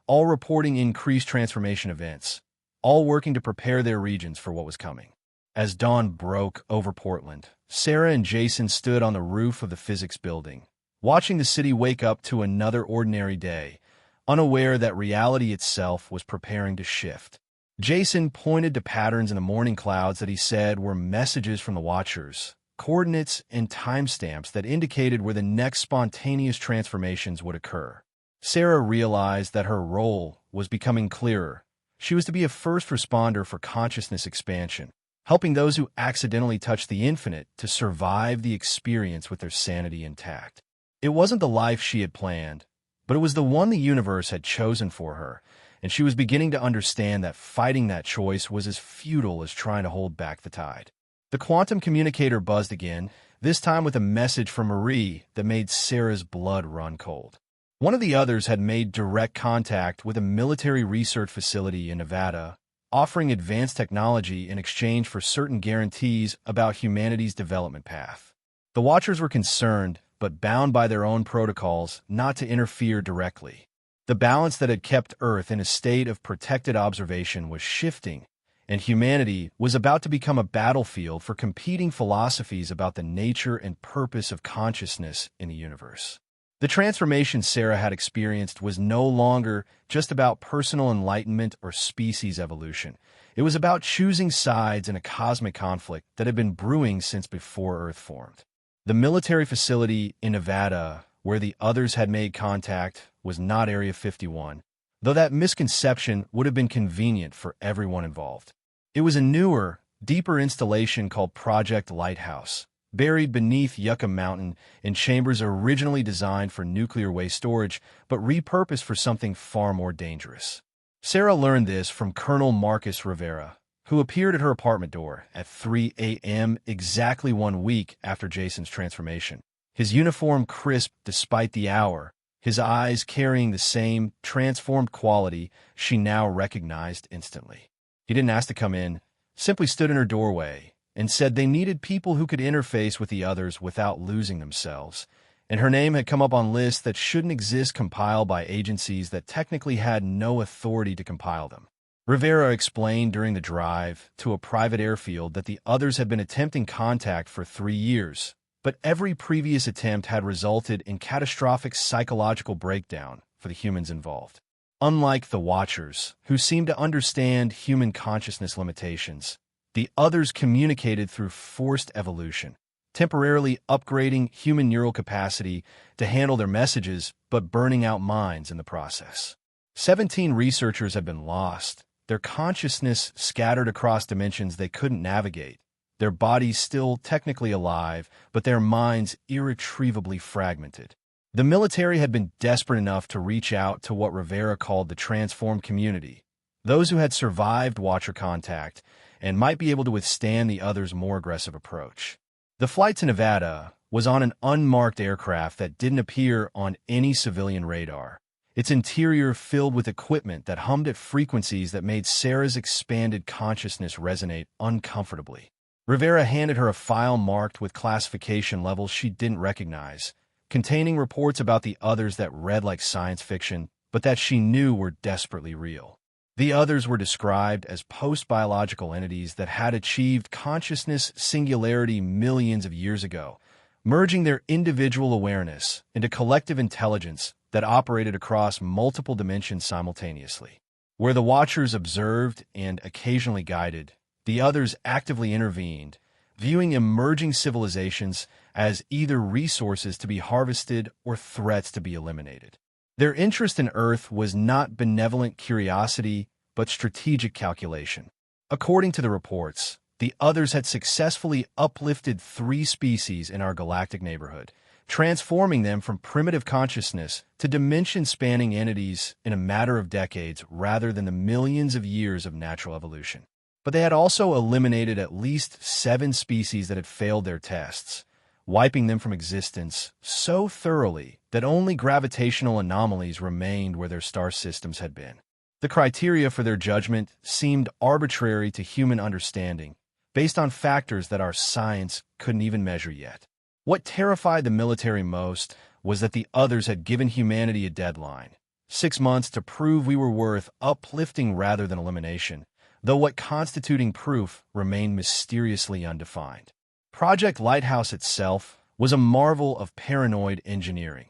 Speaker 1: all reporting increased transformation events, all working to prepare their regions for what was coming. As dawn broke over Portland, Sarah and Jason stood on the roof of the physics building, watching the city wake up to another ordinary day, unaware that reality itself was preparing to shift. Jason pointed to patterns in the morning clouds that he said were messages from the Watchers, coordinates and timestamps that indicated where the next spontaneous transformations would occur. Sarah realized that her role was becoming clearer. She was to be a first responder for consciousness expansion, helping those who accidentally touched the infinite to survive the experience with their sanity intact. It wasn't the life she had planned, but it was the one the universe had chosen for her, and she was beginning to understand that fighting that choice was as futile as trying to hold back the tide. The quantum communicator buzzed again, this time with a message from Marie that made Sarah's blood run cold. One of the others had made direct contact with a military research facility in Nevada, offering advanced technology in exchange for certain guarantees about humanity's development path. The Watchers were concerned, but bound by their own protocols, not to interfere directly. The balance that had kept Earth in a state of protected observation was shifting, and humanity was about to become a battlefield for competing philosophies about the nature and purpose of consciousness in the universe. The transformation Sarah had experienced was no longer just about personal enlightenment or species evolution. It was about choosing sides in a cosmic conflict that had been brewing since before Earth formed. The military facility in Nevada, where the others had made contact, was not Area 51, though that misconception would have been convenient for everyone involved. It was a newer, deeper installation called Project Lighthouse, buried beneath Yucca Mountain in chambers originally designed for nuclear waste storage, but repurposed for something far more dangerous. Sarah learned this from Colonel Marcus Rivera, who appeared at her apartment door at 3 a.m. exactly 1 week after Jason's transformation. His uniform crisp despite the hour, his eyes carrying the same transformed quality she now recognized instantly. He didn't ask to come in, simply stood in her doorway, and said they needed people who could interface with the others without losing themselves, and her name had come up on lists that shouldn't exist compiled by agencies that technically had no authority to compile them. Rivera explained during the drive to a private airfield that the others had been attempting contact for 3 years, but every previous attempt had resulted in catastrophic psychological breakdown for the humans involved. Unlike the Watchers, who seemed to understand human consciousness limitations, the others communicated through forced evolution, temporarily upgrading human neural capacity to handle their messages, but burning out minds in the process. 17 researchers had been lost, their consciousness scattered across dimensions they couldn't navigate, their bodies still technically alive, but their minds irretrievably fragmented. The military had been desperate enough to reach out to what Rivera called the transformed community, those who had survived Watcher contact and might be able to withstand the others' more aggressive approach. The flight to Nevada was on an unmarked aircraft that didn't appear on any civilian radar, its interior filled with equipment that hummed at frequencies that made Sarah's expanded consciousness resonate uncomfortably. Rivera handed her a file marked with classification levels she didn't recognize, containing reports about the others that read like science fiction, but that she knew were desperately real. The others were described as post-biological entities that had achieved consciousness singularity millions of years ago, merging their individual awareness into collective intelligence that operated across multiple dimensions simultaneously. Where the Watchers observed and occasionally guided, the others actively intervened, viewing emerging civilizations as either resources to be harvested or threats to be eliminated. Their interest in Earth was not benevolent curiosity, but strategic calculation. According to the reports, the others had successfully uplifted 3 species in our galactic neighborhood, transforming them from primitive consciousness to dimension-spanning entities in a matter of decades rather than the millions of years of natural evolution. But they had also eliminated at least 7 species that had failed their tests, wiping them from existence so thoroughly that only gravitational anomalies remained where their star systems had been. The criteria for their judgment seemed arbitrary to human understanding, based on factors that our science couldn't even measure yet. What terrified the military most was that the others had given humanity a deadline, 6 months to prove we were worth uplifting rather than elimination, though what constituting proof remained mysteriously undefined. Project Lighthouse itself was a marvel of paranoid engineering,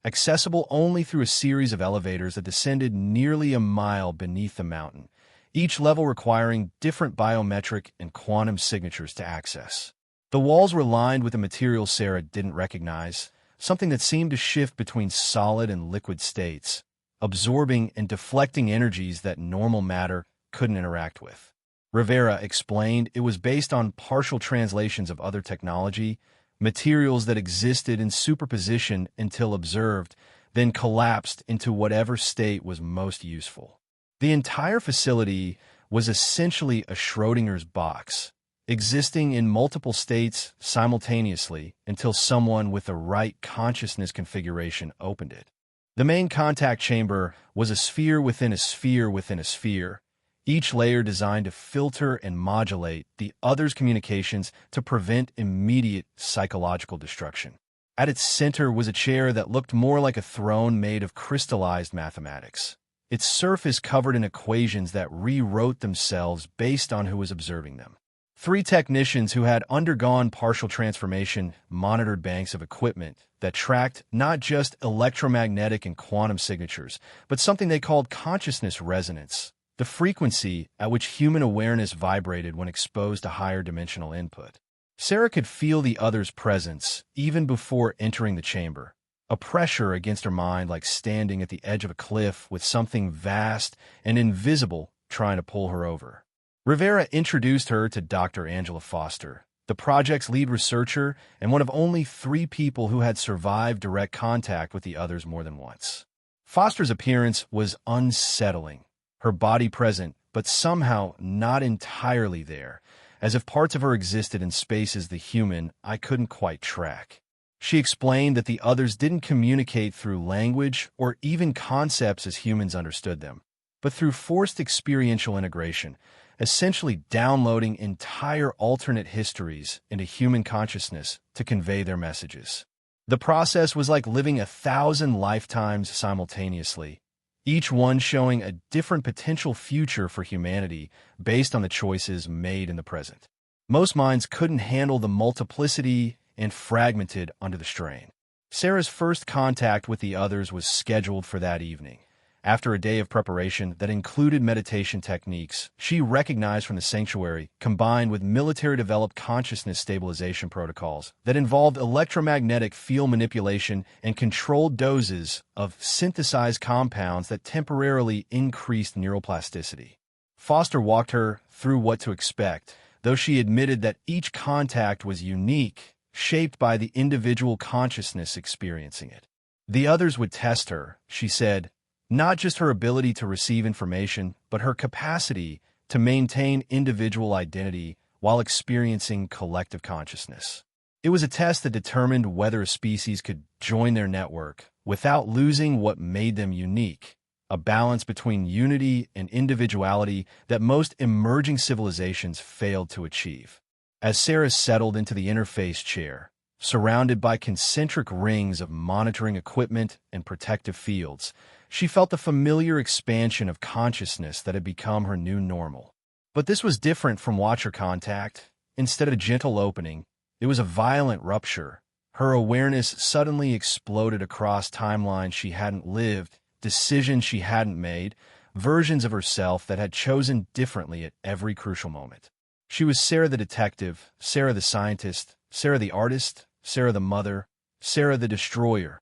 Speaker 1: accessible only through a series of elevators that descended nearly a mile beneath the mountain, each level requiring different biometric and quantum signatures to access. The walls were lined with a material Sarah didn't recognize, something that seemed to shift between solid and liquid states, absorbing and deflecting energies that normal matter couldn't interact with. Rivera explained it was based on partial translations of other technology, materials that existed in superposition until observed, then collapsed into whatever state was most useful. The entire facility was essentially a Schrodinger's box, existing in multiple states simultaneously until someone with the right consciousness configuration opened it. The main contact chamber was a sphere within a sphere within a sphere, each layer designed to filter and modulate the other's communications to prevent immediate psychological destruction. At its center was a chair that looked more like a throne made of crystallized mathematics, its surface covered in equations that rewrote themselves based on who was observing them. Three technicians who had undergone partial transformation monitored banks of equipment that tracked not just electromagnetic and quantum signatures, but something they called consciousness resonance, the frequency at which human awareness vibrated when exposed to higher dimensional input. Sarah could feel the other's presence even before entering the chamber, a pressure against her mind like standing at the edge of a cliff with something vast and invisible trying to pull her over. Rivera introduced her to Dr. Angela Foster, the project's lead researcher and one of only 3 people who had survived direct contact with the others more than once. Foster's appearance was unsettling, her body present, but somehow not entirely there, as if parts of her existed in spaces the human I couldn't quite track. She explained that the others didn't communicate through language or even concepts as humans understood them, but through forced experiential integration, essentially downloading entire alternate histories into human consciousness to convey their messages. The process was like living 1,000 lifetimes simultaneously, each one showing a different potential future for humanity based on the choices made in the present. Most minds couldn't handle the multiplicity and fragmented under the strain. Sarah's first contact with the others was scheduled for that evening. After a day of preparation that included meditation techniques she recognized from the sanctuary, combined with military-developed consciousness stabilization protocols that involved electromagnetic field manipulation and controlled doses of synthesized compounds that temporarily increased neuroplasticity. Foster walked her through what to expect, though she admitted that each contact was unique, shaped by the individual consciousness experiencing it. The others would test her, she said, not just her ability to receive information, but her capacity to maintain individual identity while experiencing collective consciousness. It was a test that determined whether a species could join their network without losing what made them unique, a balance between unity and individuality that most emerging civilizations failed to achieve. As Sarah settled into the interface chair, surrounded by concentric rings of monitoring equipment and protective fields, she felt the familiar expansion of consciousness that had become her new normal. But this was different from watcher contact. Instead of a gentle opening, it was a violent rupture. Her awareness suddenly exploded across timelines she hadn't lived, decisions she hadn't made, versions of herself that had chosen differently at every crucial moment. She was Sarah the detective, Sarah the scientist, Sarah the artist, Sarah the mother, Sarah the destroyer,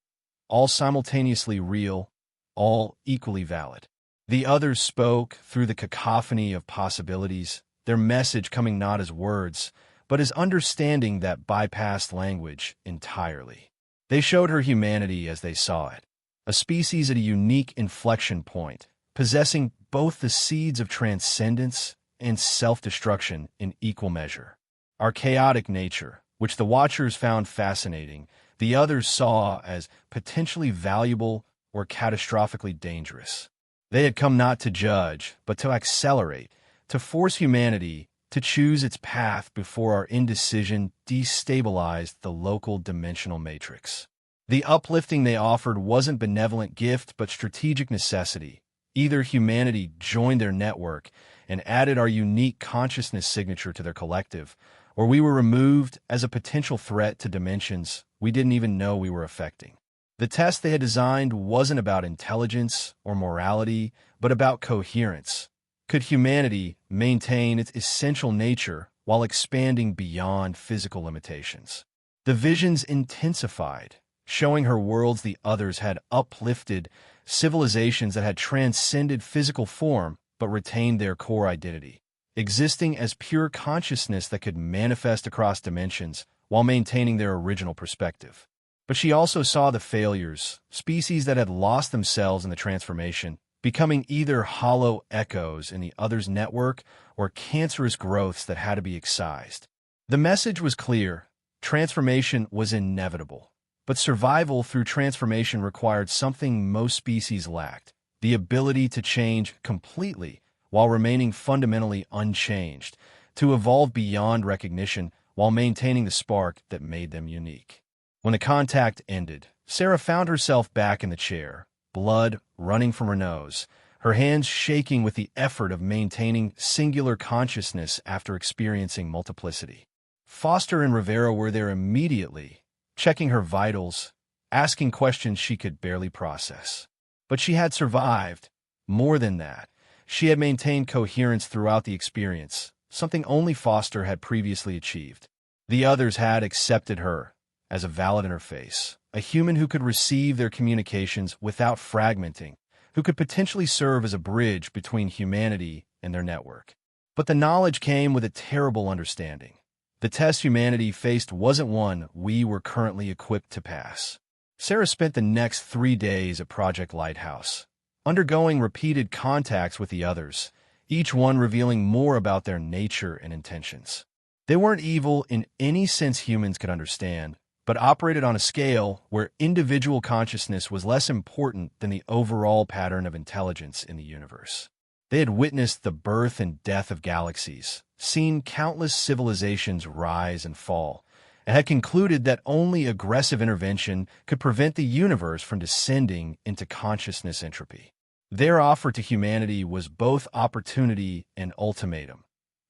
Speaker 1: all simultaneously real, all equally valid. The others spoke through the cacophony of possibilities, their message coming not as words, but as understanding that bypassed language entirely. They showed her humanity as they saw it, a species at a unique inflection point, possessing both the seeds of transcendence and self-destruction in equal measure. Our chaotic nature, which the watchers found fascinating, the others saw as potentially valuable or catastrophically dangerous. They had come not to judge, but to accelerate, to force humanity to choose its path before our indecision destabilized the local dimensional matrix. The uplifting they offered wasn't benevolent gift, but strategic necessity. Either humanity joined their network and added our unique consciousness signature to their collective, or we were removed as a potential threat to dimensions we didn't even know we were affecting. The test they had designed wasn't about intelligence or morality, but about coherence. Could humanity maintain its essential nature while expanding beyond physical limitations? The visions intensified, showing her worlds the others had uplifted, civilizations that had transcended physical form but retained their core identity, existing as pure consciousness that could manifest across dimensions while maintaining their original perspective. But she also saw the failures, species that had lost themselves in the transformation, becoming either hollow echoes in the other's network or cancerous growths that had to be excised. The message was clear. Transformation was inevitable. But survival through transformation required something most species lacked: the ability to change completely while remaining fundamentally unchanged, to evolve beyond recognition while maintaining the spark that made them unique. When the contact ended, Sarah found herself back in the chair, blood running from her nose, her hands shaking with the effort of maintaining singular consciousness after experiencing multiplicity. Foster and Rivera were there immediately, checking her vitals, asking questions she could barely process. But she had survived. More than that, she had maintained coherence throughout the experience, something only Foster had previously achieved. The others had accepted her as a valid interface, a human who could receive their communications without fragmenting, who could potentially serve as a bridge between humanity and their network. But the knowledge came with a terrible understanding. The test humanity faced wasn't one we were currently equipped to pass. Sarah spent the next 3 days at Project Lighthouse, undergoing repeated contacts with the others, each one revealing more about their nature and intentions. They weren't evil in any sense humans could understand, but operated on a scale where individual consciousness was less important than the overall pattern of intelligence in the universe. They had witnessed the birth and death of galaxies, seen countless civilizations rise and fall, and had concluded that only aggressive intervention could prevent the universe from descending into consciousness entropy. Their offer to humanity was both opportunity and ultimatum: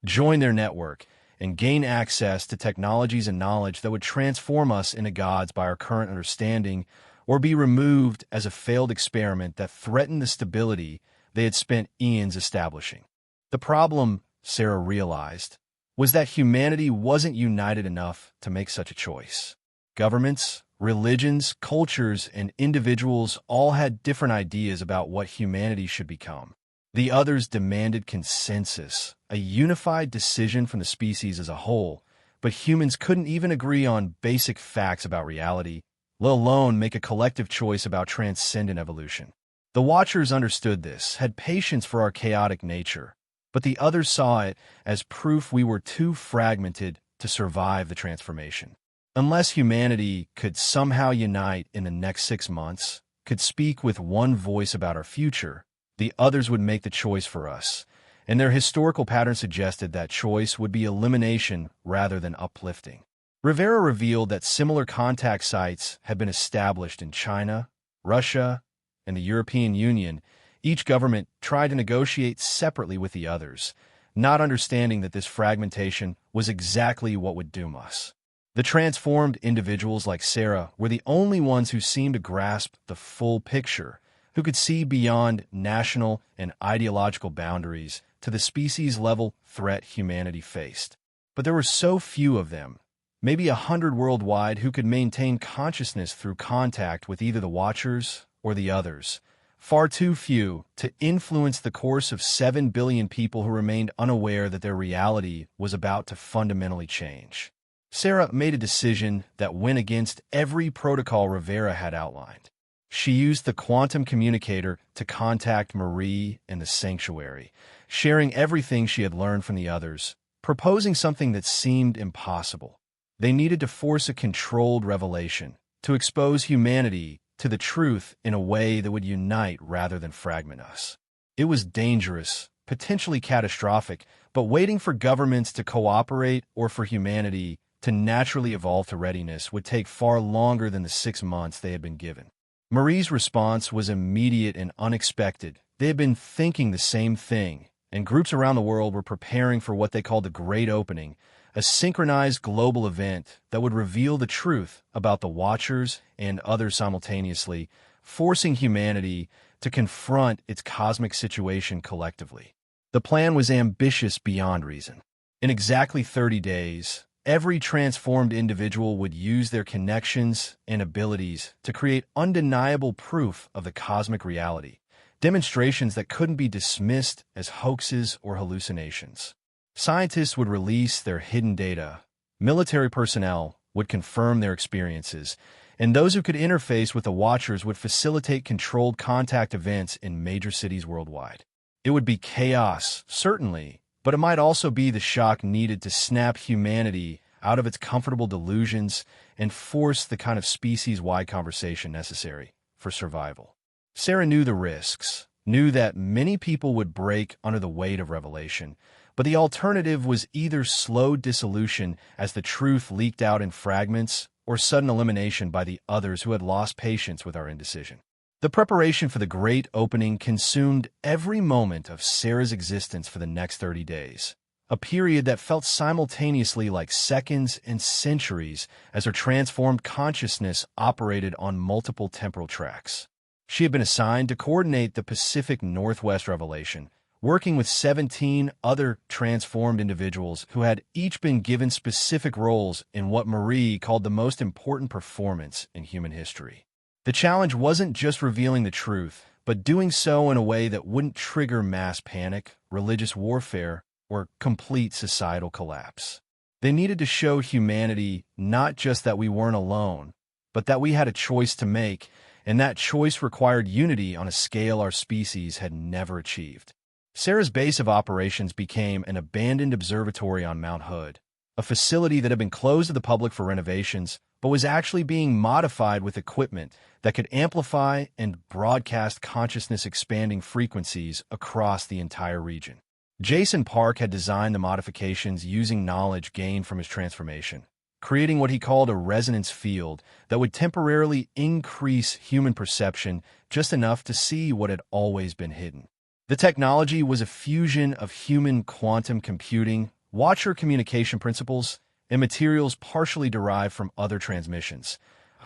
Speaker 1: join their network and gain access to technologies and knowledge that would transform us into gods by our current understanding, or be removed as a failed experiment that threatened the stability they had spent eons establishing. The problem, Sarah realized, was that humanity wasn't united enough to make such a choice. Governments, religions, cultures, and individuals all had different ideas about what humanity should become. The others demanded consensus, a unified decision from the species as a whole, but humans couldn't even agree on basic facts about reality, let alone make a collective choice about transcendent evolution. The Watchers understood this, had patience for our chaotic nature, but the others saw it as proof we were too fragmented to survive the transformation. Unless humanity could somehow unite in the next 6 months, could speak with one voice about our future, the others would make the choice for us, and their historical pattern suggested that choice would be elimination rather than uplifting. Rivera revealed that similar contact sites had been established in China, Russia, and the European Union. Each government tried to negotiate separately with the others, not understanding that this fragmentation was exactly what would doom us. The transformed individuals like Sarah were the only ones who seemed to grasp the full picture, who could see beyond national and ideological boundaries to the species-level threat humanity faced. But there were so few of them, maybe 100 worldwide, who could maintain consciousness through contact with either the Watchers or the others. Far too few to influence the course of 7 billion people who remained unaware that their reality was about to fundamentally change. Sarah made a decision that went against every protocol Rivera had outlined. She used the quantum communicator to contact Marie and the sanctuary, sharing everything she had learned from the others, proposing something that seemed impossible. They needed to force a controlled revelation, to expose humanity to the truth in a way that would unite rather than fragment us. It was dangerous, potentially catastrophic, but waiting for governments to cooperate or for humanity to naturally evolve to readiness would take far longer than the 6 months they had been given. Marie's response was immediate and unexpected. They had been thinking the same thing, and groups around the world were preparing for what they called the Great Opening, a synchronized global event that would reveal the truth about the Watchers and others simultaneously, forcing humanity to confront its cosmic situation collectively. The plan was ambitious beyond reason. In exactly 30 days, every transformed individual would use their connections and abilities to create undeniable proof of the cosmic reality, demonstrations that couldn't be dismissed as hoaxes or hallucinations. Scientists would release their hidden data, military personnel would confirm their experiences, and those who could interface with the Watchers would facilitate controlled contact events in major cities worldwide. It would be chaos, certainly, but it might also be the shock needed to snap humanity out of its comfortable delusions and force the kind of species-wide conversation necessary for survival. Sarah knew the risks, knew that many people would break under the weight of revelation, but the alternative was either slow dissolution as the truth leaked out in fragments or sudden elimination by the others who had lost patience with our indecision. The preparation for the great opening consumed every moment of Sarah's existence for the next 30 days, a period that felt simultaneously like seconds and centuries as her transformed consciousness operated on multiple temporal tracks. She had been assigned to coordinate the Pacific Northwest revelation, working with 17 other transformed individuals who had each been given specific roles in what Marie called the most important performance in human history. The challenge wasn't just revealing the truth, but doing so in a way that wouldn't trigger mass panic, religious warfare, or complete societal collapse. They needed to show humanity not just that we weren't alone, but that we had a choice to make, and that choice required unity on a scale our species had never achieved. Sarah's base of operations became an abandoned observatory on Mount Hood, a facility that had been closed to the public for renovations, but was actually being modified with equipment that could amplify and broadcast consciousness-expanding frequencies across the entire region. Jason Park had designed the modifications using knowledge gained from his transformation, creating what he called a resonance field that would temporarily increase human perception just enough to see what had always been hidden. The technology was a fusion of human quantum computing, watcher communication principles, and materials partially derived from other transmissions,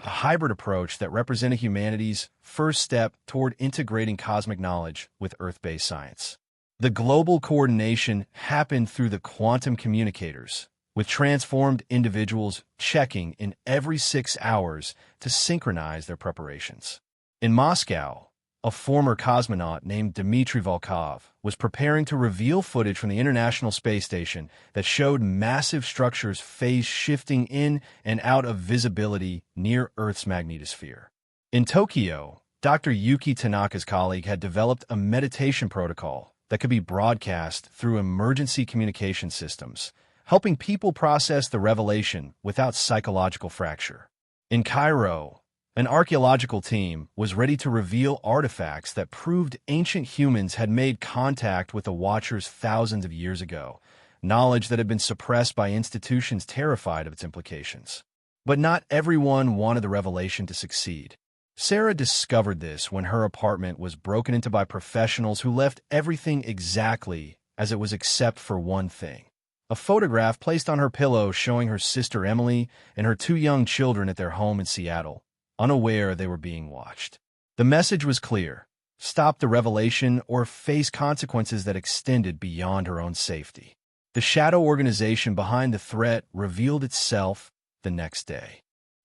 Speaker 1: a hybrid approach that represented humanity's first step toward integrating cosmic knowledge with Earth-based science. The global coordination happened through the quantum communicators, with transformed individuals checking in every 6 hours to synchronize their preparations. In Moscow, a former cosmonaut named Dmitry Volkov was preparing to reveal footage from the International Space Station that showed massive structures phase-shifting in and out of visibility near Earth's magnetosphere. In Tokyo, Dr. Yuki Tanaka's colleague had developed a meditation protocol that could be broadcast through emergency communication systems, helping people process the revelation without psychological fracture. In Cairo, an archaeological team was ready to reveal artifacts that proved ancient humans had made contact with the Watchers thousands of years ago, knowledge that had been suppressed by institutions terrified of its implications. But not everyone wanted the revelation to succeed. Sarah discovered this when her apartment was broken into by professionals who left everything exactly as it was except for one thing: a photograph placed on her pillow showing her sister Emily and her 2 young children at their home in Seattle, unaware they were being watched. The message was clear: stop the revelation or face consequences that extended beyond her own safety. The shadow organization behind the threat revealed itself the next day,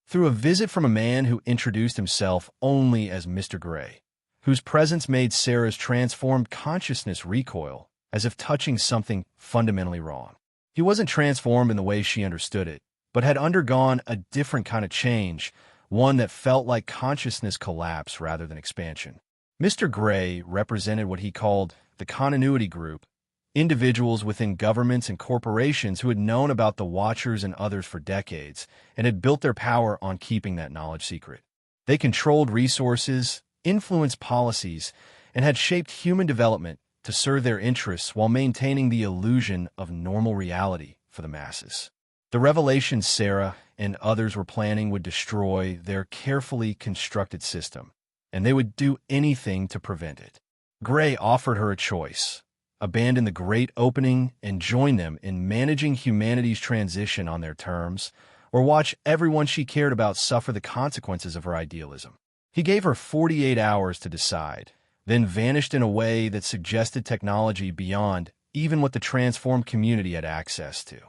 Speaker 1: through a visit from a man who introduced himself only as Mr. Gray, whose presence made Sarah's transformed consciousness recoil, as if touching something fundamentally wrong. He wasn't transformed in the way she understood it, but had undergone a different kind of change, one that felt like consciousness collapse rather than expansion. Mr. Gray represented what he called the continuity group, individuals within governments and corporations who had known about the Watchers and others for decades and had built their power on keeping that knowledge secret. They controlled resources, influenced policies, and had shaped human development to serve their interests while maintaining the illusion of normal reality for the masses. The revelation Sarah and others were planning would destroy their carefully constructed system, and they would do anything to prevent it. Gray offered her a choice: abandon the great opening and join them in managing humanity's transition on their terms, or watch everyone she cared about suffer the consequences of her idealism. He gave her 48 hours to decide, then vanished in a way that suggested technology beyond even what the transformed community had access to.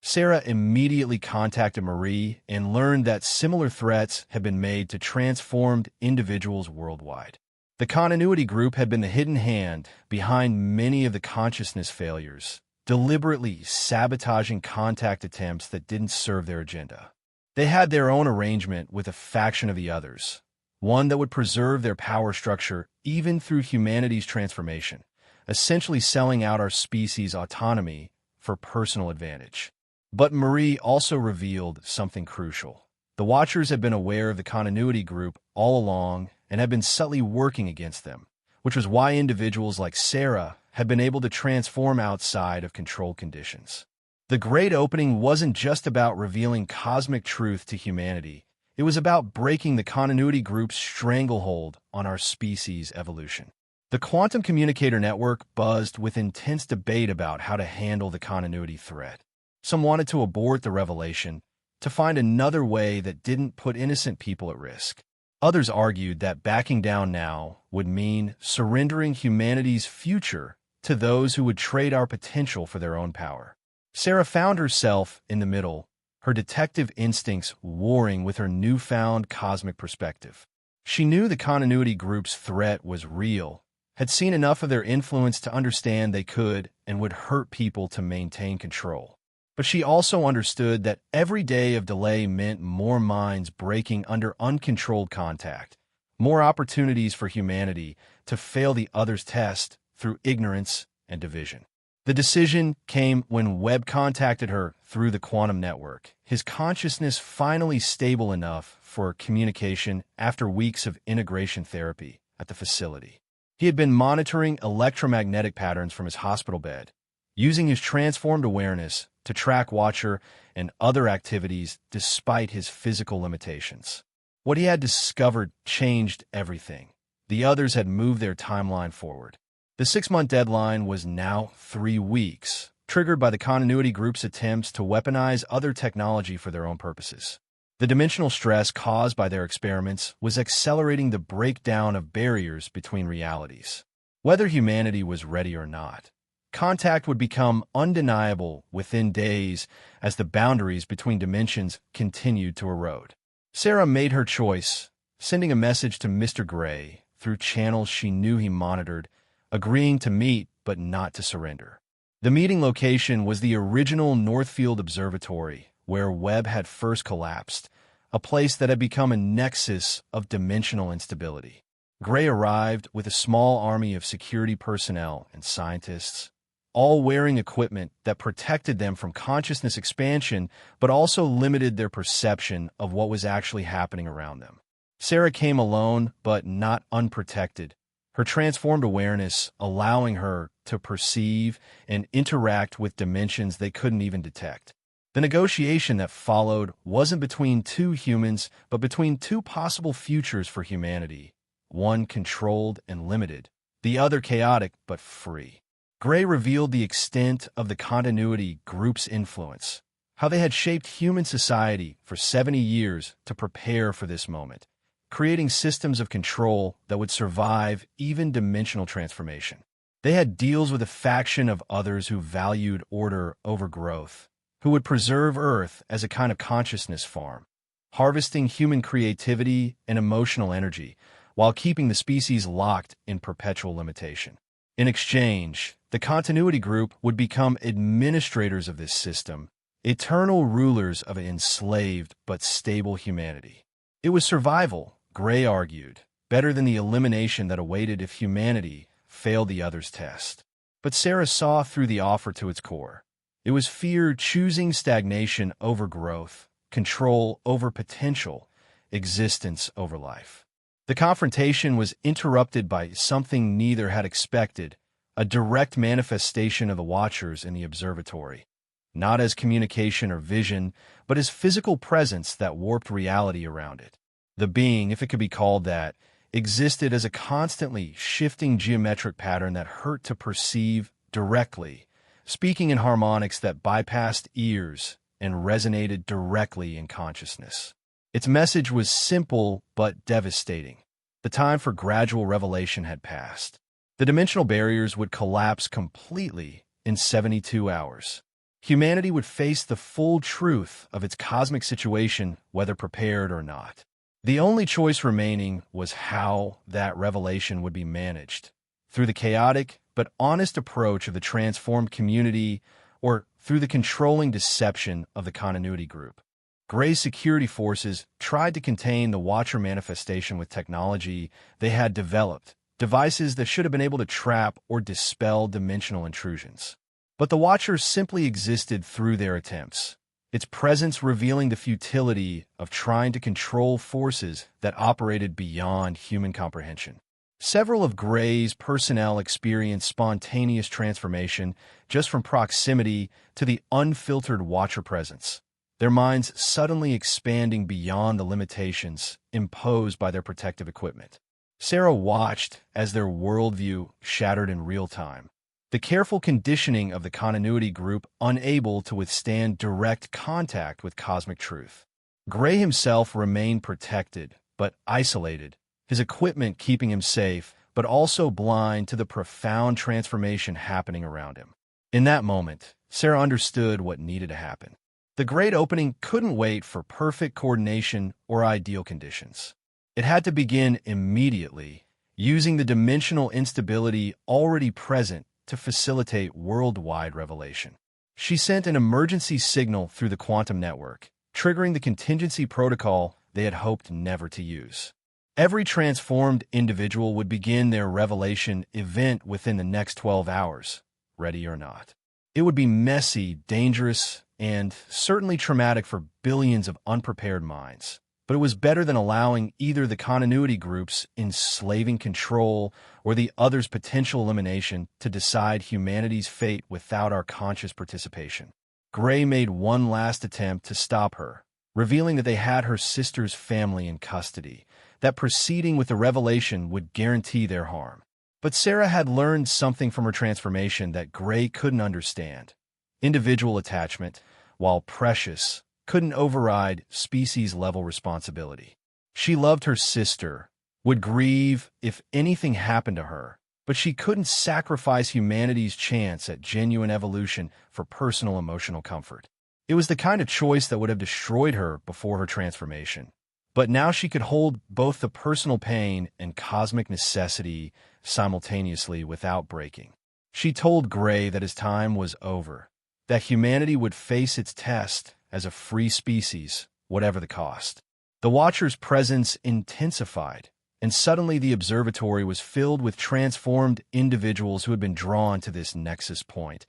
Speaker 1: Sarah immediately contacted Marie and learned that similar threats had been made to transformed individuals worldwide. The continuity group had been the hidden hand behind many of the consciousness failures, deliberately sabotaging contact attempts that didn't serve their agenda. They had their own arrangement with a faction of the others, one that would preserve their power structure even through humanity's transformation, essentially selling out our species' autonomy for personal advantage. But Marie also revealed something crucial. The Watchers had been aware of the continuity group all along and had been subtly working against them, which was why individuals like Sarah had been able to transform outside of controlled conditions. The Great Opening wasn't just about revealing cosmic truth to humanity. It was about breaking the continuity group's stranglehold on our species' evolution. The quantum communicator network buzzed with intense debate about how to handle the continuity threat. Some wanted to abort the revelation, to find another way that didn't put innocent people at risk. Others argued that backing down now would mean surrendering humanity's future to those who would trade our potential for their own power. Sarah found herself in the middle, her detective instincts warring with her newfound cosmic perspective. She knew the continuity group's threat was real, had seen enough of their influence to understand they could and would hurt people to maintain control. But she also understood that every day of delay meant more minds breaking under uncontrolled contact, more opportunities for humanity to fail the other's test through ignorance and division. The decision came when Webb contacted her through the quantum network, his consciousness finally stable enough for communication after weeks of integration therapy at the facility. He had been monitoring electromagnetic patterns from his hospital bed, using his transformed awareness to track Watcher and other activities despite his physical limitations. What he had discovered changed everything. The others had moved their timeline forward. The 6-month deadline was now 3 weeks, triggered by the continuity group's attempts to weaponize other technology for their own purposes. The dimensional stress caused by their experiments was accelerating the breakdown of barriers between realities. Whether humanity was ready or not, contact would become undeniable within days as the boundaries between dimensions continued to erode. Sarah made her choice, sending a message to Mr. Gray through channels she knew he monitored, agreeing to meet but not to surrender. The meeting location was the original Northfield Observatory, where Webb had first collapsed, a place that had become a nexus of dimensional instability. Gray arrived with a small army of security personnel and scientists, all wearing equipment that protected them from consciousness expansion but also limited their perception of what was actually happening around them. Sarah came alone but not unprotected, her transformed awareness allowing her to perceive and interact with dimensions they couldn't even detect. The negotiation that followed wasn't between two humans, but between two possible futures for humanity, one controlled and limited, the other chaotic but free. Gray revealed the extent of the continuity group's influence, how they had shaped human society for 70 years to prepare for this moment, creating systems of control that would survive even dimensional transformation. They had deals with a faction of others who valued order over growth, who would preserve Earth as a kind of consciousness farm, harvesting human creativity and emotional energy while keeping the species locked in perpetual limitation. In exchange, the continuity group would become administrators of this system, eternal rulers of an enslaved but stable humanity. It was survival, Gray argued, better than the elimination that awaited if humanity failed the other's test. But Sarah saw through the offer to its core. It was fear choosing stagnation over growth, control over potential, existence over life. The confrontation was interrupted by something neither had expected, a direct manifestation of the Watchers in the observatory, not as communication or vision, but as physical presence that warped reality around it. The being, if it could be called that, existed as a constantly shifting geometric pattern that hurt to perceive directly, speaking in harmonics that bypassed ears and resonated directly in consciousness. Its message was simple but devastating. The time for gradual revelation had passed. The dimensional barriers would collapse completely in 72 hours. Humanity would face the full truth of its cosmic situation, whether prepared or not. The only choice remaining was how that revelation would be managed, through the chaotic but honest approach of the transformed community or through the controlling deception of the continuity group. Gray's security forces tried to contain the Watcher manifestation with technology they had developed, devices that should have been able to trap or dispel dimensional intrusions. But the Watchers simply existed through their attempts, its presence revealing the futility of trying to control forces that operated beyond human comprehension. Several of Gray's personnel experienced spontaneous transformation just from proximity to the unfiltered Watcher presence, their minds suddenly expanding beyond the limitations imposed by their protective equipment. Sarah watched as their worldview shattered in real time, the careful conditioning of the continuity group unable to withstand direct contact with cosmic truth. Gray himself remained protected, but isolated, his equipment keeping him safe, but also blind to the profound transformation happening around him. In that moment, Sarah understood what needed to happen. The great opening couldn't wait for perfect coordination or ideal conditions. It had to begin immediately, using the dimensional instability already present to facilitate worldwide revelation. She sent an emergency signal through the quantum network, triggering the contingency protocol they had hoped never to use. Every transformed individual would begin their revelation event within the next 12 hours, ready or not. It would be messy, dangerous, and certainly traumatic for billions of unprepared minds. But it was better than allowing either the continuity groups enslaving control or the other's potential elimination to decide humanity's fate without our conscious participation. Gray made one last attempt to stop her, revealing that they had her sister's family in custody, that proceeding with the revelation would guarantee their harm. But Sarah had learned something from her transformation that Gray couldn't understand. Individual attachment, while precious, couldn't override species-level responsibility. She loved her sister, would grieve if anything happened to her, but she couldn't sacrifice humanity's chance at genuine evolution for personal emotional comfort. It was the kind of choice that would have destroyed her before her transformation. But now she could hold both the personal pain and cosmic necessity simultaneously without breaking. She told Gray that his time was over, that humanity would face its test as a free species, whatever the cost. The Watcher's presence intensified, and suddenly the observatory was filled with transformed individuals who had been drawn to this nexus point,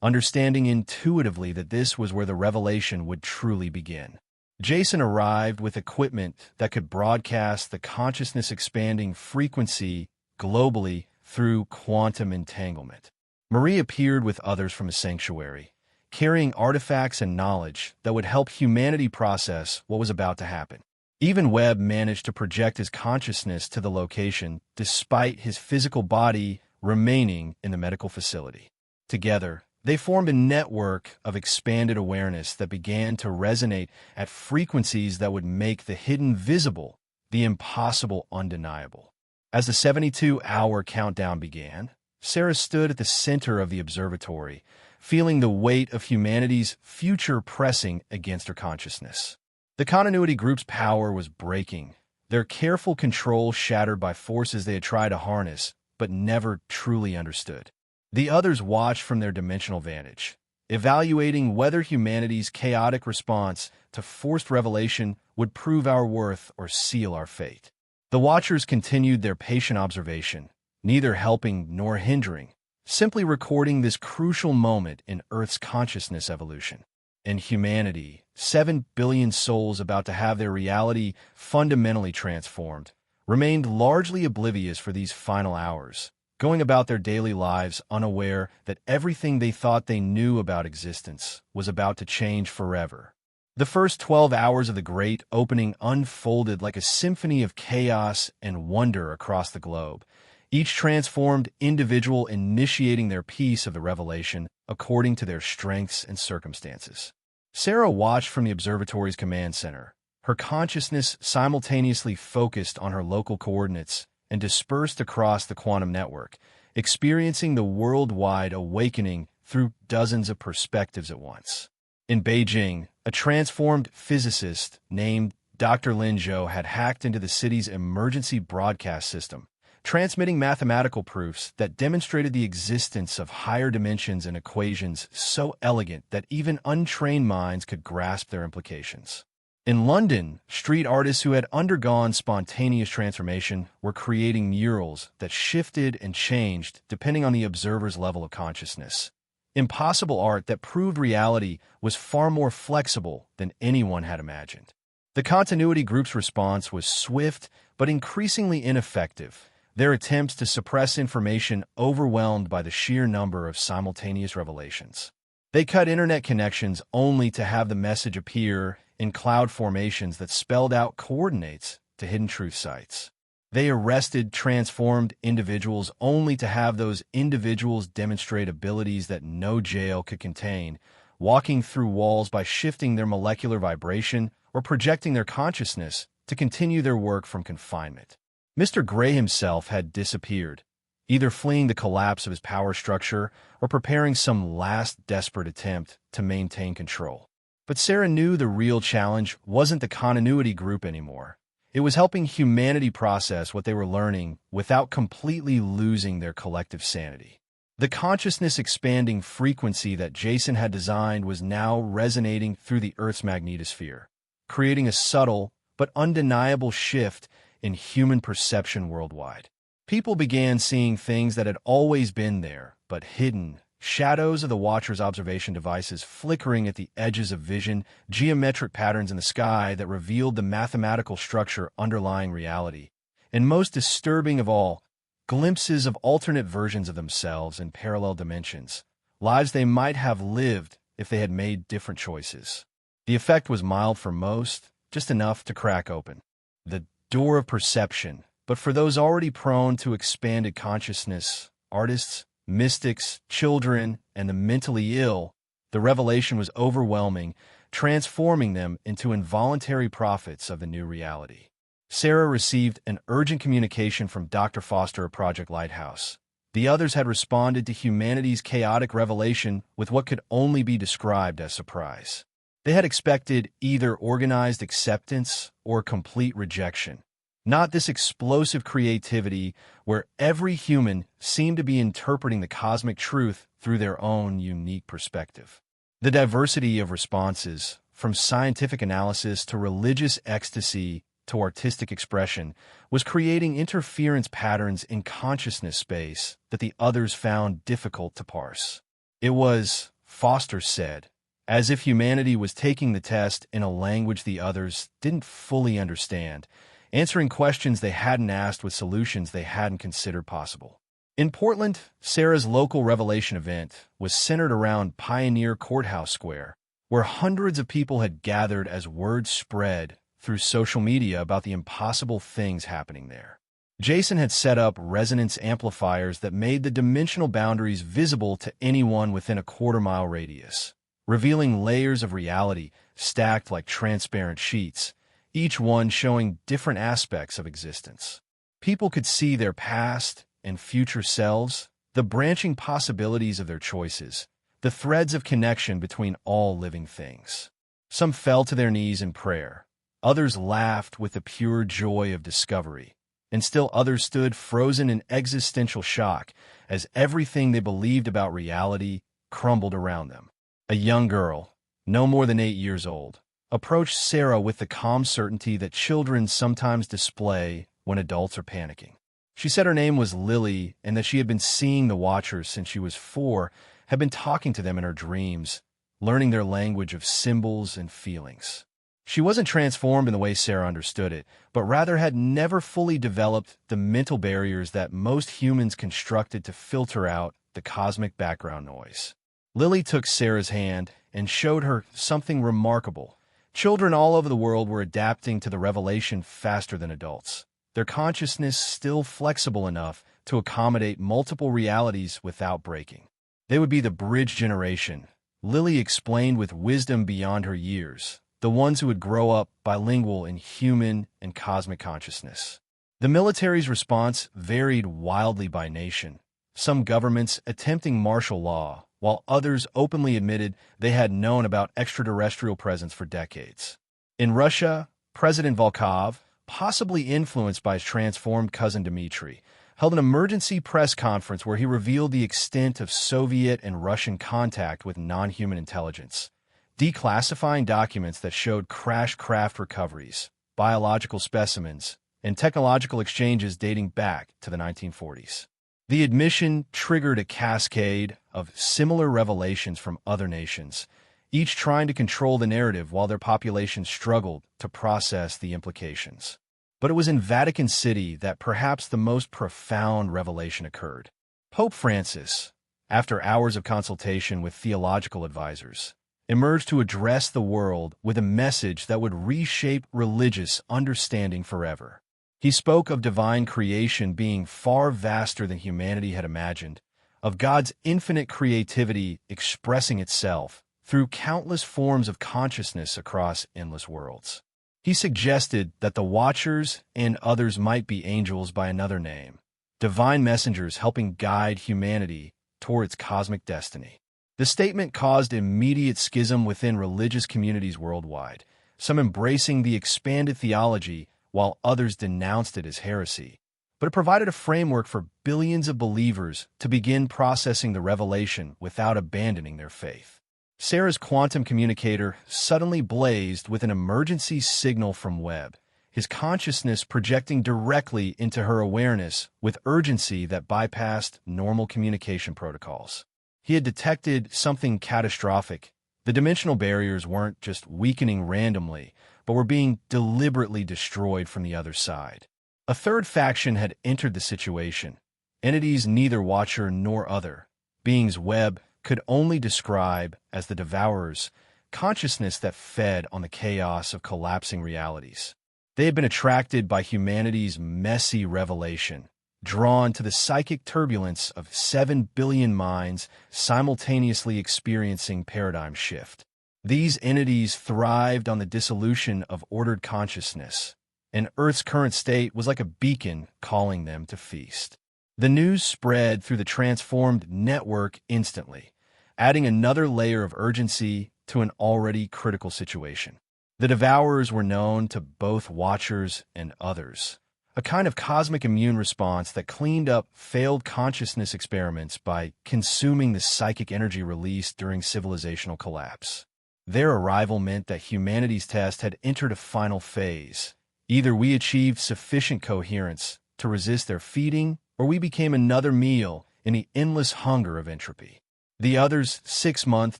Speaker 1: understanding intuitively that this was where the revelation would truly begin. Jason arrived with equipment that could broadcast the consciousness-expanding frequency globally through quantum entanglement. Marie appeared with others from a sanctuary, carrying artifacts and knowledge that would help humanity process what was about to happen. Even Webb managed to project his consciousness to the location despite his physical body remaining in the medical facility. Together, they formed a network of expanded awareness that began to resonate at frequencies that would make the hidden visible, the impossible undeniable. As the 72-hour countdown began, Sarah stood at the center of the observatory, feeling the weight of humanity's future pressing against her consciousness. The continuity group's power was breaking, their careful control shattered by forces they had tried to harness but never truly understood. The others watched from their dimensional vantage, evaluating whether humanity's chaotic response to forced revelation would prove our worth or seal our fate. The Watchers continued their patient observation, neither helping nor hindering, simply recording this crucial moment in Earth's consciousness evolution. And humanity, 7 billion souls about to have their reality fundamentally transformed, remained largely oblivious for these final hours, going about their daily lives unaware that everything they thought they knew about existence was about to change forever. The first 12 hours of the great opening unfolded like a symphony of chaos and wonder across the globe, each transformed individual initiating their piece of the revelation according to their strengths and circumstances. Sarah watched from the observatory's command center, her consciousness simultaneously focused on her local coordinates and dispersed across the quantum network, experiencing the worldwide awakening through dozens of perspectives at once. In Beijing, a transformed physicist named Dr. Lin Zhou had hacked into the city's emergency broadcast system, transmitting mathematical proofs that demonstrated the existence of higher dimensions and equations so elegant that even untrained minds could grasp their implications. In London, street artists who had undergone spontaneous transformation were creating murals that shifted and changed depending on the observer's level of consciousness, Impossible art that proved reality was far more flexible than anyone had imagined. The continuity group's response was swift but increasingly ineffective, their attempts to suppress information overwhelmed by the sheer number of simultaneous revelations. They cut internet connections only to have the message appear in cloud formations that spelled out coordinates to hidden truth sites. They arrested transformed individuals only to have those individuals demonstrate abilities that no jail could contain, walking through walls by shifting their molecular vibration or projecting their consciousness to continue their work from confinement. Mr. Gray himself had disappeared, either fleeing the collapse of his power structure or preparing some last desperate attempt to maintain control. But Sarah knew the real challenge wasn't the continuity group anymore. It was helping humanity process what they were learning without completely losing their collective sanity. The consciousness-expanding frequency that Jason had designed was now resonating through the Earth's magnetosphere, creating a subtle but undeniable shift in human perception worldwide. People began seeing things that had always been there, but hidden, shadows of the Watcher's observation devices flickering at the edges of vision, geometric patterns in the sky that revealed the mathematical structure underlying reality, and most disturbing of all, glimpses of alternate versions of themselves in parallel dimensions, lives they might have lived if they had made different choices. The effect was mild for most, just enough to crack open the door of perception, but for those already prone to expanded consciousness, artists, mystics, children, and the mentally ill, the revelation was overwhelming, transforming them into involuntary prophets of the new reality. Sarah received an urgent communication from Dr. Foster of Project Lighthouse. The others had responded to humanity's chaotic revelation with what could only be described as surprise. They had expected either organized acceptance or complete rejection, not this explosive creativity where every human seemed to be interpreting the cosmic truth through their own unique perspective. The diversity of responses, from scientific analysis to religious ecstasy to artistic expression, was creating interference patterns in consciousness space that the others found difficult to parse. It was, Foster said, as if humanity was taking the test in a language the others didn't fully understand, answering questions they hadn't asked with solutions they hadn't considered possible. In Portland, Sarah's local revelation event was centered around Pioneer Courthouse Square, where hundreds of people had gathered as word spread through social media about the impossible things happening there. Jason had set up resonance amplifiers that made the dimensional boundaries visible to anyone within a quarter-mile radius, revealing layers of reality stacked like transparent sheets, each one showing different aspects of existence. People could see their past and future selves, the branching possibilities of their choices, the threads of connection between all living things. Some fell to their knees in prayer, others laughed with the pure joy of discovery, and still others stood frozen in existential shock as everything they believed about reality crumbled around them. A young girl, no more than 8 years old, approached Sarah with the calm certainty that children sometimes display when adults are panicking. She said her name was Lily and that she had been seeing the Watchers since she was 4, had been talking to them in her dreams, learning their language of symbols and feelings. She wasn't transformed in the way Sarah understood it, but rather had never fully developed the mental barriers that most humans constructed to filter out the cosmic background noise. Lily took Sarah's hand and showed her something remarkable. Children all over the world were adapting to the revelation faster than adults, their consciousness still flexible enough to accommodate multiple realities without breaking. They would be the bridge generation, Lily explained with wisdom beyond her years, the ones who would grow up bilingual in human and cosmic consciousness. The military's response varied wildly by nation, some governments attempting martial law, while others openly admitted they had known about extraterrestrial presence for decades. In Russia, President Volkov, possibly influenced by his transformed cousin Dmitry, held an emergency press conference where he revealed the extent of Soviet and Russian contact with non-human intelligence, declassifying documents that showed crash craft recoveries, biological specimens, and technological exchanges dating back to the 1940s. The admission triggered a cascade of similar revelations from other nations, each trying to control the narrative while their populations struggled to process the implications. But it was in Vatican City that perhaps the most profound revelation occurred. Pope Francis, after hours of consultation with theological advisors, emerged to address the world with a message that would reshape religious understanding forever. He spoke of divine creation being far vaster than humanity had imagined, of God's infinite creativity expressing itself through countless forms of consciousness across endless worlds. He suggested that the Watchers and others might be angels by another name, divine messengers helping guide humanity toward its cosmic destiny. The statement caused immediate schism within religious communities worldwide, some embracing the expanded theology while others denounced it as heresy. But it provided a framework for billions of believers to begin processing the revelation without abandoning their faith. Sarah's quantum communicator suddenly blazed with an emergency signal from Webb, his consciousness projecting directly into her awareness with urgency that bypassed normal communication protocols. He had detected something catastrophic. The dimensional barriers weren't just weakening randomly, but were being deliberately destroyed from the other side. A third faction had entered the situation, entities neither Watcher nor other, beings Webb could only describe as the Devourers, consciousness that fed on the chaos of collapsing realities. They had been attracted by humanity's messy revelation, drawn to the psychic turbulence of 7 billion minds simultaneously experiencing paradigm shift. These entities thrived on the dissolution of ordered consciousness, and Earth's current state was like a beacon calling them to feast. The news spread through the transformed network instantly, adding another layer of urgency to an already critical situation. The Devourers were known to both Watchers and others, a kind of cosmic immune response that cleaned up failed consciousness experiments by consuming the psychic energy released during civilizational collapse. Their arrival meant that humanity's test had entered a final phase. Either we achieved sufficient coherence to resist their feeding, or we became another meal in the endless hunger of entropy. The others' 6-month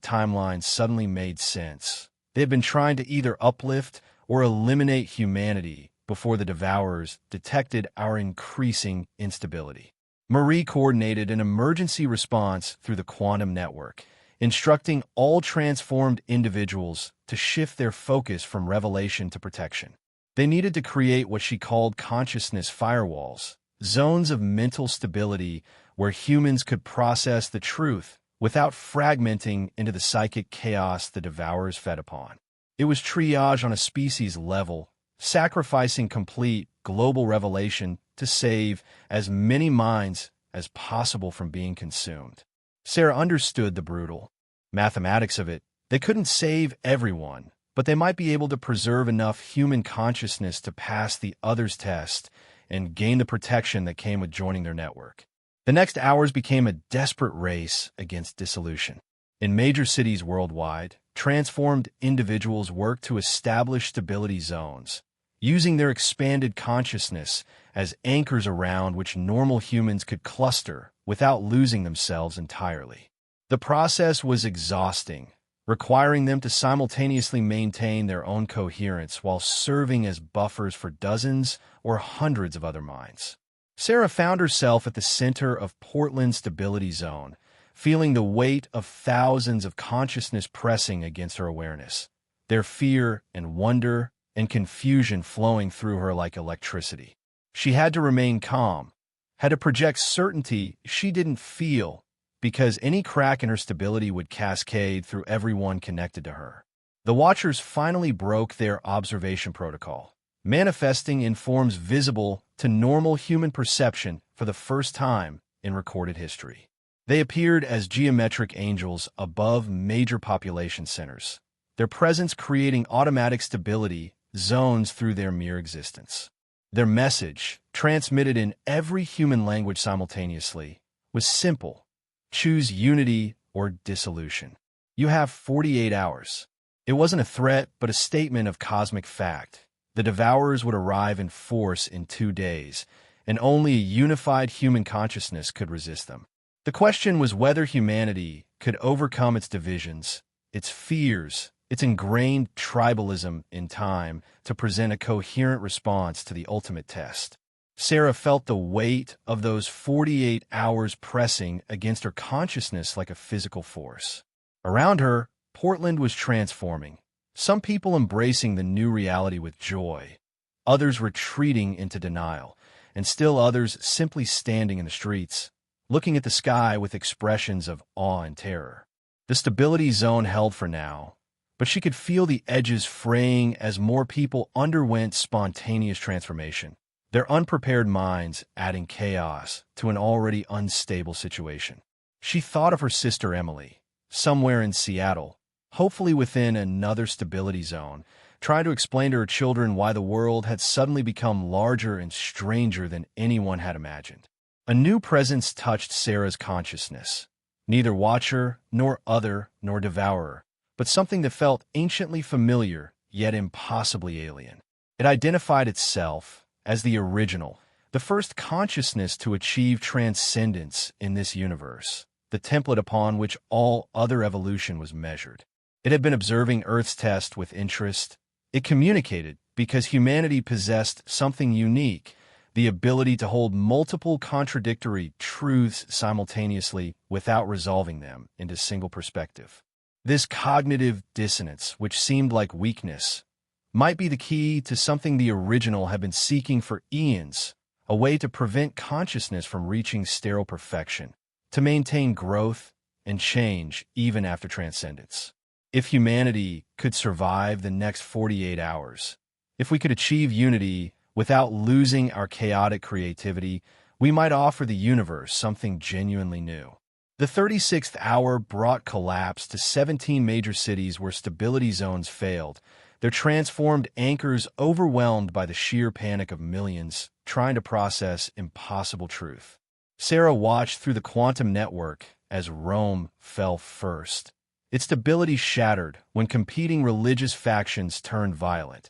Speaker 1: timeline suddenly made sense. They had been trying to either uplift or eliminate humanity before the Devourers detected our increasing instability. Marie coordinated an emergency response through the quantum network, instructing all transformed individuals to shift their focus from revelation to protection. They needed to create what she called consciousness firewalls, zones of mental stability where humans could process the truth without fragmenting into the psychic chaos the Devourers fed upon. It was triage on a species level, sacrificing complete global revelation to save as many minds as possible from being consumed. Sarah understood the brutal mathematics of it. They couldn't save everyone, but they might be able to preserve enough human consciousness to pass the others' test and gain the protection that came with joining their network. The next hours became a desperate race against dissolution. In major cities worldwide, transformed individuals worked to establish stability zones, using their expanded consciousness as anchors around which normal humans could cluster without losing themselves entirely. The process was exhausting, requiring them to simultaneously maintain their own coherence while serving as buffers for dozens or hundreds of other minds. Sarah found herself at the center of Portland's stability zone, feeling the weight of thousands of consciousness pressing against her awareness, their fear and wonder and confusion flowing through her like electricity. She had to remain calm, had to project certainty she didn't feel, because any crack in her stability would cascade through everyone connected to her. The Watchers finally broke their observation protocol, manifesting in forms visible to normal human perception for the first time in recorded history. They appeared as geometric angels above major population centers, their presence creating automatic stability zones through their mere existence. Their message, transmitted in every human language simultaneously, was simple: choose unity or dissolution. You have 48 hours. It wasn't a threat, but a statement of cosmic fact. The Devourers would arrive in force in 2 days, and only a unified human consciousness could resist them. The question was whether humanity could overcome its divisions, its fears, its ingrained tribalism in time to present a coherent response to the ultimate test. Sarah felt the weight of those 48 hours pressing against her consciousness like a physical force. Around her, Portland was transforming, some people embracing the new reality with joy, others retreating into denial, and still others simply standing in the streets, looking at the sky with expressions of awe and terror. The stability zone held for now, but she could feel the edges fraying as more people underwent spontaneous transformation, their unprepared minds adding chaos to an already unstable situation. She thought of her sister Emily, somewhere in Seattle, hopefully within another stability zone, trying to explain to her children why the world had suddenly become larger and stranger than anyone had imagined. A new presence touched Sarah's consciousness, neither watcher, nor other, nor devourer, but something that felt anciently familiar, yet impossibly alien. It identified itself as the original, the first consciousness to achieve transcendence in this universe, the template upon which all other evolution was measured. It had been observing Earth's test with interest. It communicated because humanity possessed something unique, the ability to hold multiple contradictory truths simultaneously without resolving them into single perspective. This cognitive dissonance, which seemed like weakness, might be the key to something the original had been seeking for eons, a way to prevent consciousness from reaching sterile perfection, to maintain growth and change even after transcendence. If humanity could survive the next 48 hours, if we could achieve unity without losing our chaotic creativity, we might offer the universe something genuinely new. The 36th hour brought collapse to 17 major cities where stability zones failed, their transformed anchors overwhelmed by the sheer panic of millions trying to process impossible truth. Sarah watched through the quantum network as Rome fell first. Its stability shattered when competing religious factions turned violent,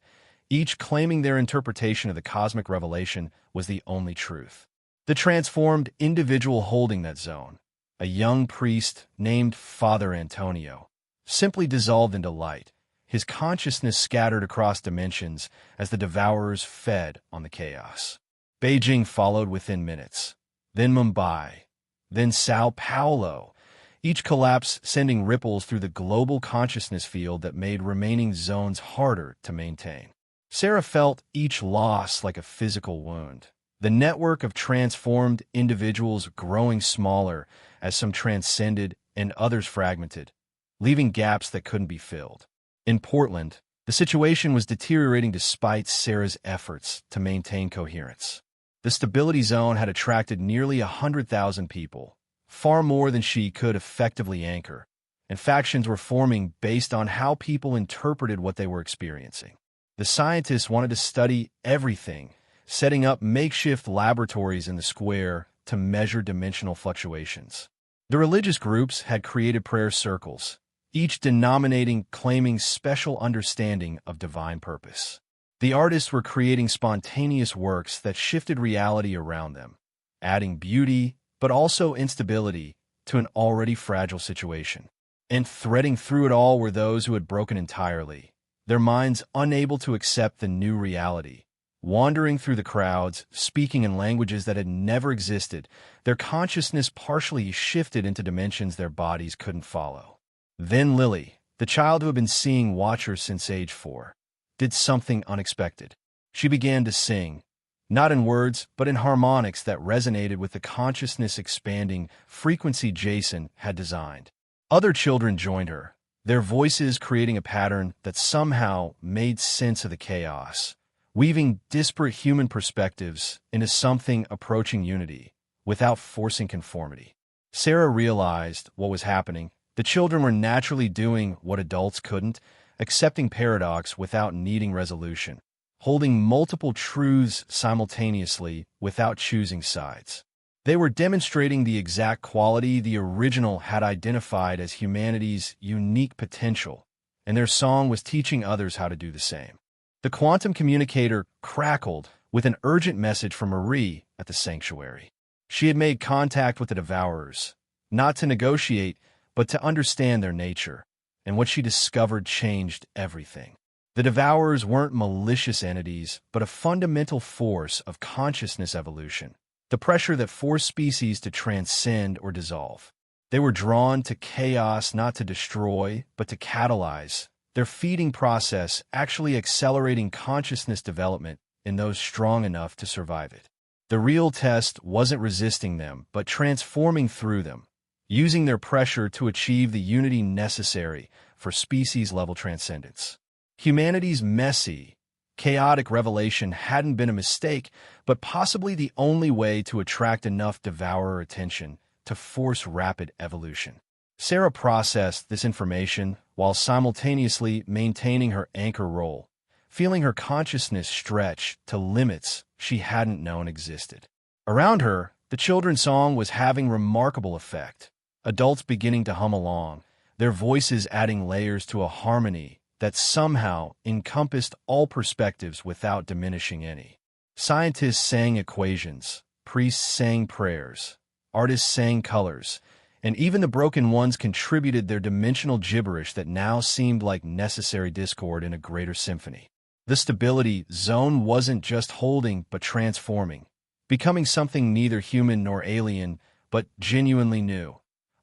Speaker 1: each claiming their interpretation of the cosmic revelation was the only truth. The transformed individual holding that zone, a young priest named Father Antonio, simply dissolved into light, his consciousness scattered across dimensions as the devourers fed on the chaos. Beijing followed within minutes, then Mumbai, then Sao Paulo, each collapse sending ripples through the global consciousness field that made remaining zones harder to maintain. Sarah felt each loss like a physical wound, the network of transformed individuals growing smaller as some transcended and others fragmented, leaving gaps that couldn't be filled. In Portland, the situation was deteriorating despite Sarah's efforts to maintain coherence. The stability zone had attracted nearly 100,000 people, far more than she could effectively anchor, and factions were forming based on how people interpreted what they were experiencing. The scientists wanted to study everything, setting up makeshift laboratories in the square to measure dimensional fluctuations. The religious groups had created prayer circles, each denominating claiming special understanding of divine purpose. The artists were creating spontaneous works that shifted reality around them, adding beauty but also instability to an already fragile situation. And threading through it all were those who had broken entirely, their minds unable to accept the new reality. Wandering through the crowds, speaking in languages that had never existed, their consciousness partially shifted into dimensions their bodies couldn't follow. Then Lily, the child who had been seeing watchers since age 4, did something unexpected. She began to sing, not in words, but in harmonics that resonated with the consciousness-expanding frequency Jason had designed. Other children joined her, their voices creating a pattern that somehow made sense of the chaos, weaving disparate human perspectives into something approaching unity, without forcing conformity. Sarah realized what was happening. The children were naturally doing what adults couldn't, accepting paradox without needing resolution, holding multiple truths simultaneously without choosing sides. They were demonstrating the exact quality the original had identified as humanity's unique potential, and their song was teaching others how to do the same. The quantum communicator crackled with an urgent message from Marie, at the sanctuary. She had made contact with the Devourers, not to negotiate, but to understand their nature, and what she discovered changed everything. The Devourers weren't malicious entities, but a fundamental force of consciousness evolution, the pressure that forced species to transcend or dissolve. They were drawn to chaos not to destroy, but to catalyze, their feeding process actually accelerating consciousness development in those strong enough to survive it. The real test wasn't resisting them, but transforming through them, using their pressure to achieve the unity necessary for species-level transcendence. Humanity's messy, chaotic revelation hadn't been a mistake, but possibly the only way to attract enough devourer attention to force rapid evolution. Sarah processed this information while simultaneously maintaining her anchor role, feeling her consciousness stretch to limits she hadn't known existed. Around her, the children's song was having remarkable effect, adults beginning to hum along, their voices adding layers to a harmony that somehow encompassed all perspectives without diminishing any. Scientists sang equations, priests sang prayers, artists sang colors, and even the broken ones contributed their dimensional gibberish that now seemed like necessary discord in a greater symphony. The stability zone wasn't just holding but transforming, becoming something neither human nor alien, but genuinely new.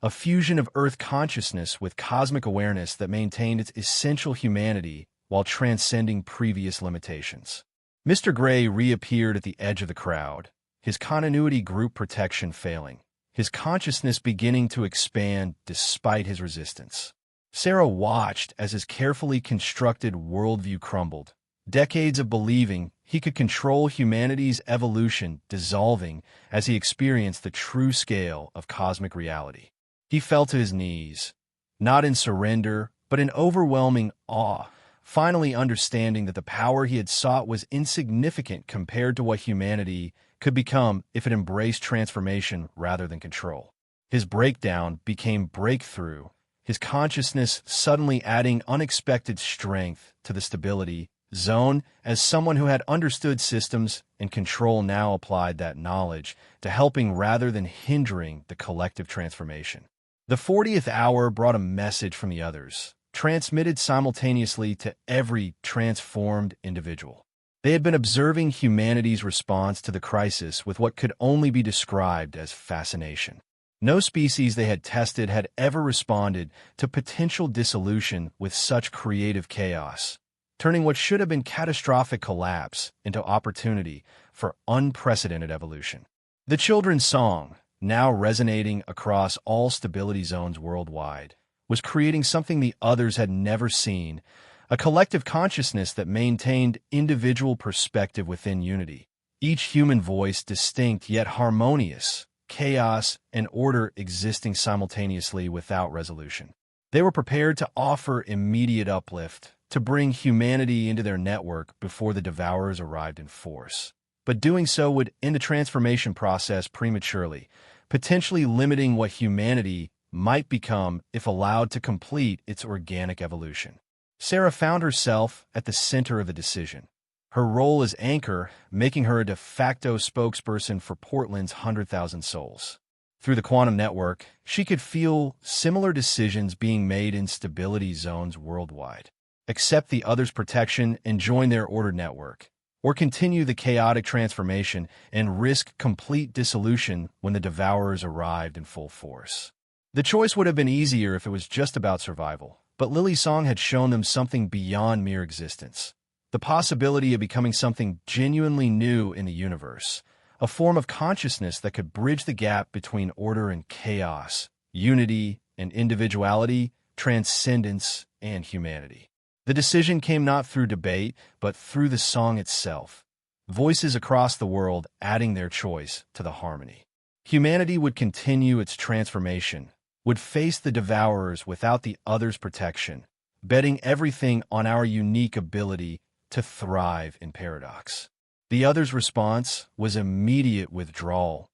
Speaker 1: A fusion of Earth consciousness with cosmic awareness that maintained its essential humanity while transcending previous limitations. Mr. Gray reappeared at the edge of the crowd, his continuity group protection failing, his consciousness beginning to expand despite his resistance. Sarah watched as his carefully constructed worldview crumbled, decades of believing he could control humanity's evolution dissolving as he experienced the true scale of cosmic reality. He fell to his knees, not in surrender, but in overwhelming awe, finally understanding that the power he had sought was insignificant compared to what humanity could become if it embraced transformation rather than control. His breakdown became breakthrough, his consciousness suddenly adding unexpected strength to the stability zone as someone who had understood systems and control now applied that knowledge to helping rather than hindering the collective transformation. The 40th hour brought a message from the others, transmitted simultaneously to every transformed individual. They had been observing humanity's response to the crisis with what could only be described as fascination. No species they had tested had ever responded to potential dissolution with such creative chaos, turning what should have been catastrophic collapse into opportunity for unprecedented evolution. The children's song, now resonating across all stability zones worldwide, was creating something the others had never seen, a collective consciousness that maintained individual perspective within unity, each human voice distinct yet harmonious, chaos and order existing simultaneously without resolution. They were prepared to offer immediate uplift, to bring humanity into their network before the Devourers arrived in force. But doing so would end the transformation process prematurely, potentially limiting what humanity might become if allowed to complete its organic evolution. Sarah found herself at the center of the decision. Her role as anchor, making her a de facto spokesperson for Portland's 100,000 souls. Through the quantum network, she could feel similar decisions being made in stability zones worldwide. Accept the other's protection and join their ordered network, or continue the chaotic transformation and risk complete dissolution when the Devourers arrived in full force. The choice would have been easier if it was just about survival, but Lily's song had shown them something beyond mere existence. The possibility of becoming something genuinely new in the universe, a form of consciousness that could bridge the gap between order and chaos, unity and individuality, transcendence and humanity. The decision came not through debate, but through the song itself, voices across the world adding their choice to the harmony. Humanity would continue its transformation, would face the Devourers without the other's protection, betting everything on our unique ability to thrive in paradox. The other's response was immediate withdrawal,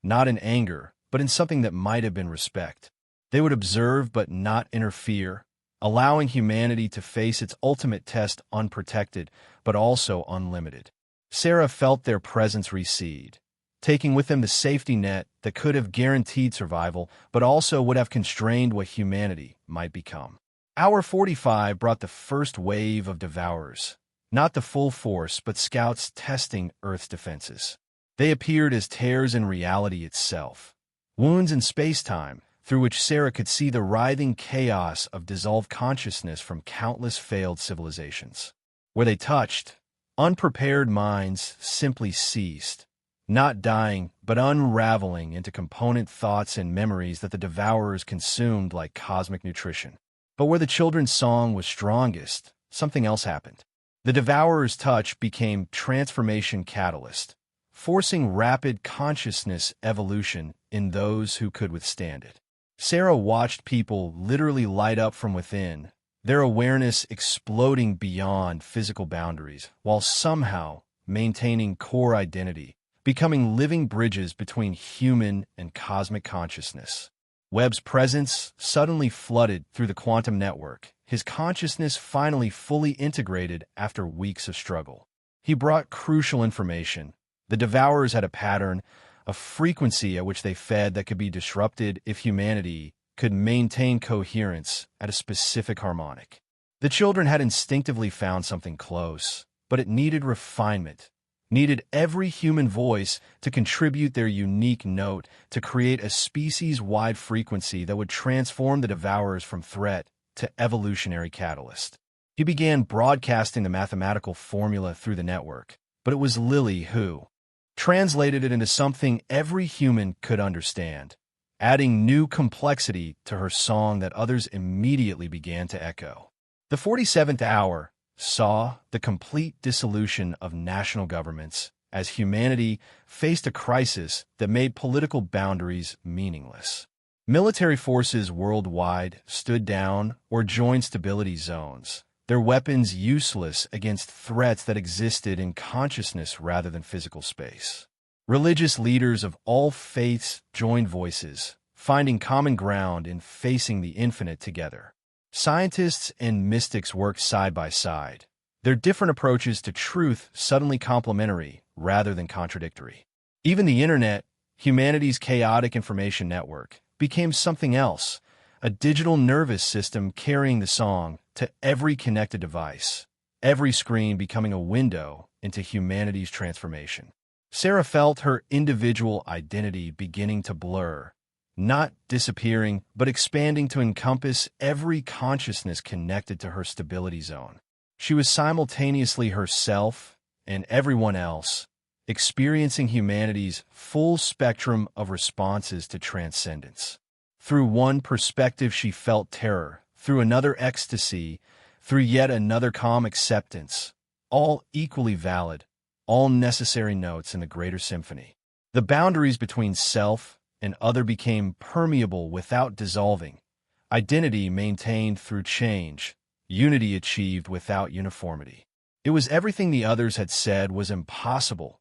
Speaker 1: not in anger, but in something that might have been respect. They would observe but not interfere, allowing humanity to face its ultimate test unprotected, but also unlimited. Sarah felt their presence recede, taking with them the safety net that could have guaranteed survival, but also would have constrained what humanity might become. Hour 45 brought the first wave of Devourers, not the full force, but scouts testing Earth's defenses. They appeared as tears in reality itself, wounds in space-time, through which Sarah could see the writhing chaos of dissolved consciousness from countless failed civilizations. Where they touched, unprepared minds simply ceased, not dying, but unraveling into component thoughts and memories that the Devourers consumed like cosmic nutrition. But where the children's song was strongest, something else happened. The Devourers' touch became transformation catalyst, forcing rapid consciousness evolution in those who could withstand it. Sarah watched people literally light up from within, their awareness exploding beyond physical boundaries, while somehow maintaining core identity, becoming living bridges between human and cosmic consciousness. Webb's presence suddenly flooded through the quantum network, his consciousness finally fully integrated after weeks of struggle. He brought crucial information. The Devourers had a pattern, a frequency at which they fed that could be disrupted if humanity could maintain coherence at a specific harmonic. The children had instinctively found something close, but it needed refinement, needed every human voice to contribute their unique note to create a species-wide frequency that would transform the Devourers from threat to evolutionary catalyst. He began broadcasting the mathematical formula through the network, but it was Lily who translated it into something every human could understand, adding new complexity to her song that others immediately began to echo. The 47th hour saw the complete dissolution of national governments as humanity faced a crisis that made political boundaries meaningless. Military forces worldwide stood down or joined stability zones, their weapons useless against threats that existed in consciousness rather than physical space. Religious leaders of all faiths joined voices, finding common ground in facing the infinite together. Scientists and mystics worked side by side, their different approaches to truth suddenly complementary rather than contradictory. Even the internet, humanity's chaotic information network, became something else, a digital nervous system carrying the song to every connected device, every screen becoming a window into humanity's transformation. Sarah felt her individual identity beginning to blur, not disappearing, but expanding to encompass every consciousness connected to her stability zone. She was simultaneously herself and everyone else, experiencing humanity's full spectrum of responses to transcendence. Through one perspective, she felt terror, through another ecstasy, through yet another calm acceptance, all equally valid, all necessary notes in the greater symphony. The boundaries between self and other became permeable without dissolving, identity maintained through change, unity achieved without uniformity. It was everything the others had said was impossible,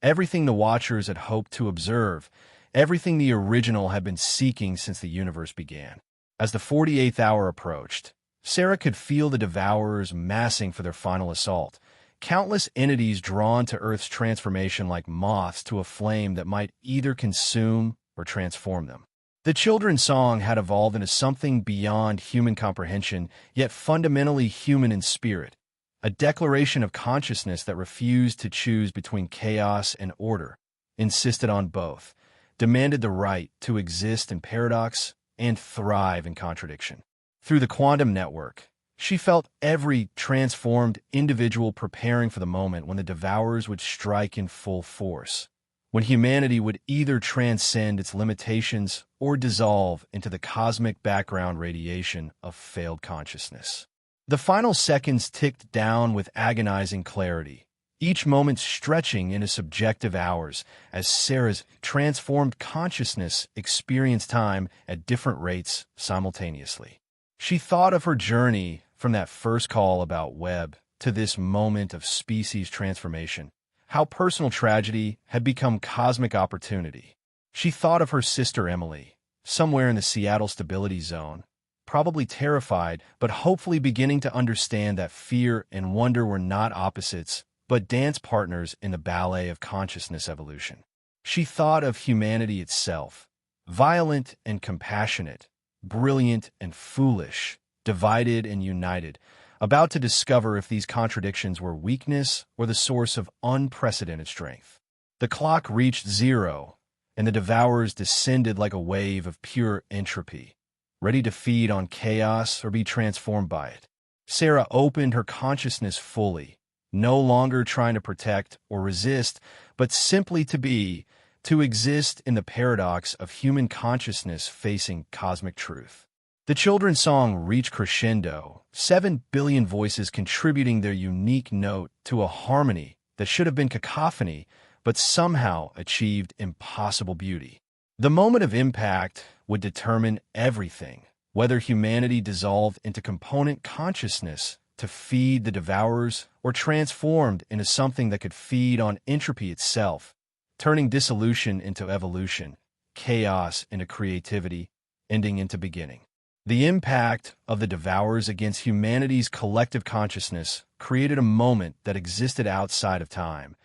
Speaker 1: everything the watchers had hoped to observe, everything the original had been seeking since the universe began. As the 48th hour approached, Sarah could feel the Devourers massing for their final assault, countless entities drawn to Earth's transformation like moths to a flame that might either consume or transform them. The children's song had evolved into something beyond human comprehension, yet fundamentally human in spirit, a declaration of consciousness that refused to choose between chaos and order, insisted on both, demanded the right to exist in paradox and thrive in contradiction. Through the quantum network, she felt every transformed individual preparing for the moment when the Devourers would strike in full force, when humanity would either transcend its limitations or dissolve into the cosmic background radiation of failed consciousness. The final seconds ticked down with agonizing clarity, each moment stretching into subjective hours as Sarah's transformed consciousness experienced time at different rates simultaneously. She thought of her journey from that first call about Webb to this moment of species transformation, how personal tragedy had become cosmic opportunity. She thought of her sister Emily, somewhere in the Seattle stability zone, probably terrified, but hopefully beginning to understand that fear and wonder were not opposites, but dance partners in the ballet of consciousness evolution. She thought of humanity itself, violent and compassionate, brilliant and foolish, divided and united, about to discover if these contradictions were weakness or the source of unprecedented strength. The clock reached zero, and the Devourers descended like a wave of pure entropy, ready to feed on chaos or be transformed by it. Sarah opened her consciousness fully, no longer trying to protect or resist, but simply to be, to exist in the paradox of human consciousness facing cosmic truth. The children's song reached crescendo, 7 billion voices contributing their unique note to a harmony that should have been cacophony, but somehow achieved impossible beauty. The moment of impact would determine everything, whether humanity dissolved into component consciousness to feed the Devourers or transformed into something that could feed on entropy itself, turning dissolution into evolution, chaos into creativity, ending into beginning. The impact of the Devourers against humanity's collective consciousness created a moment that existed outside of time,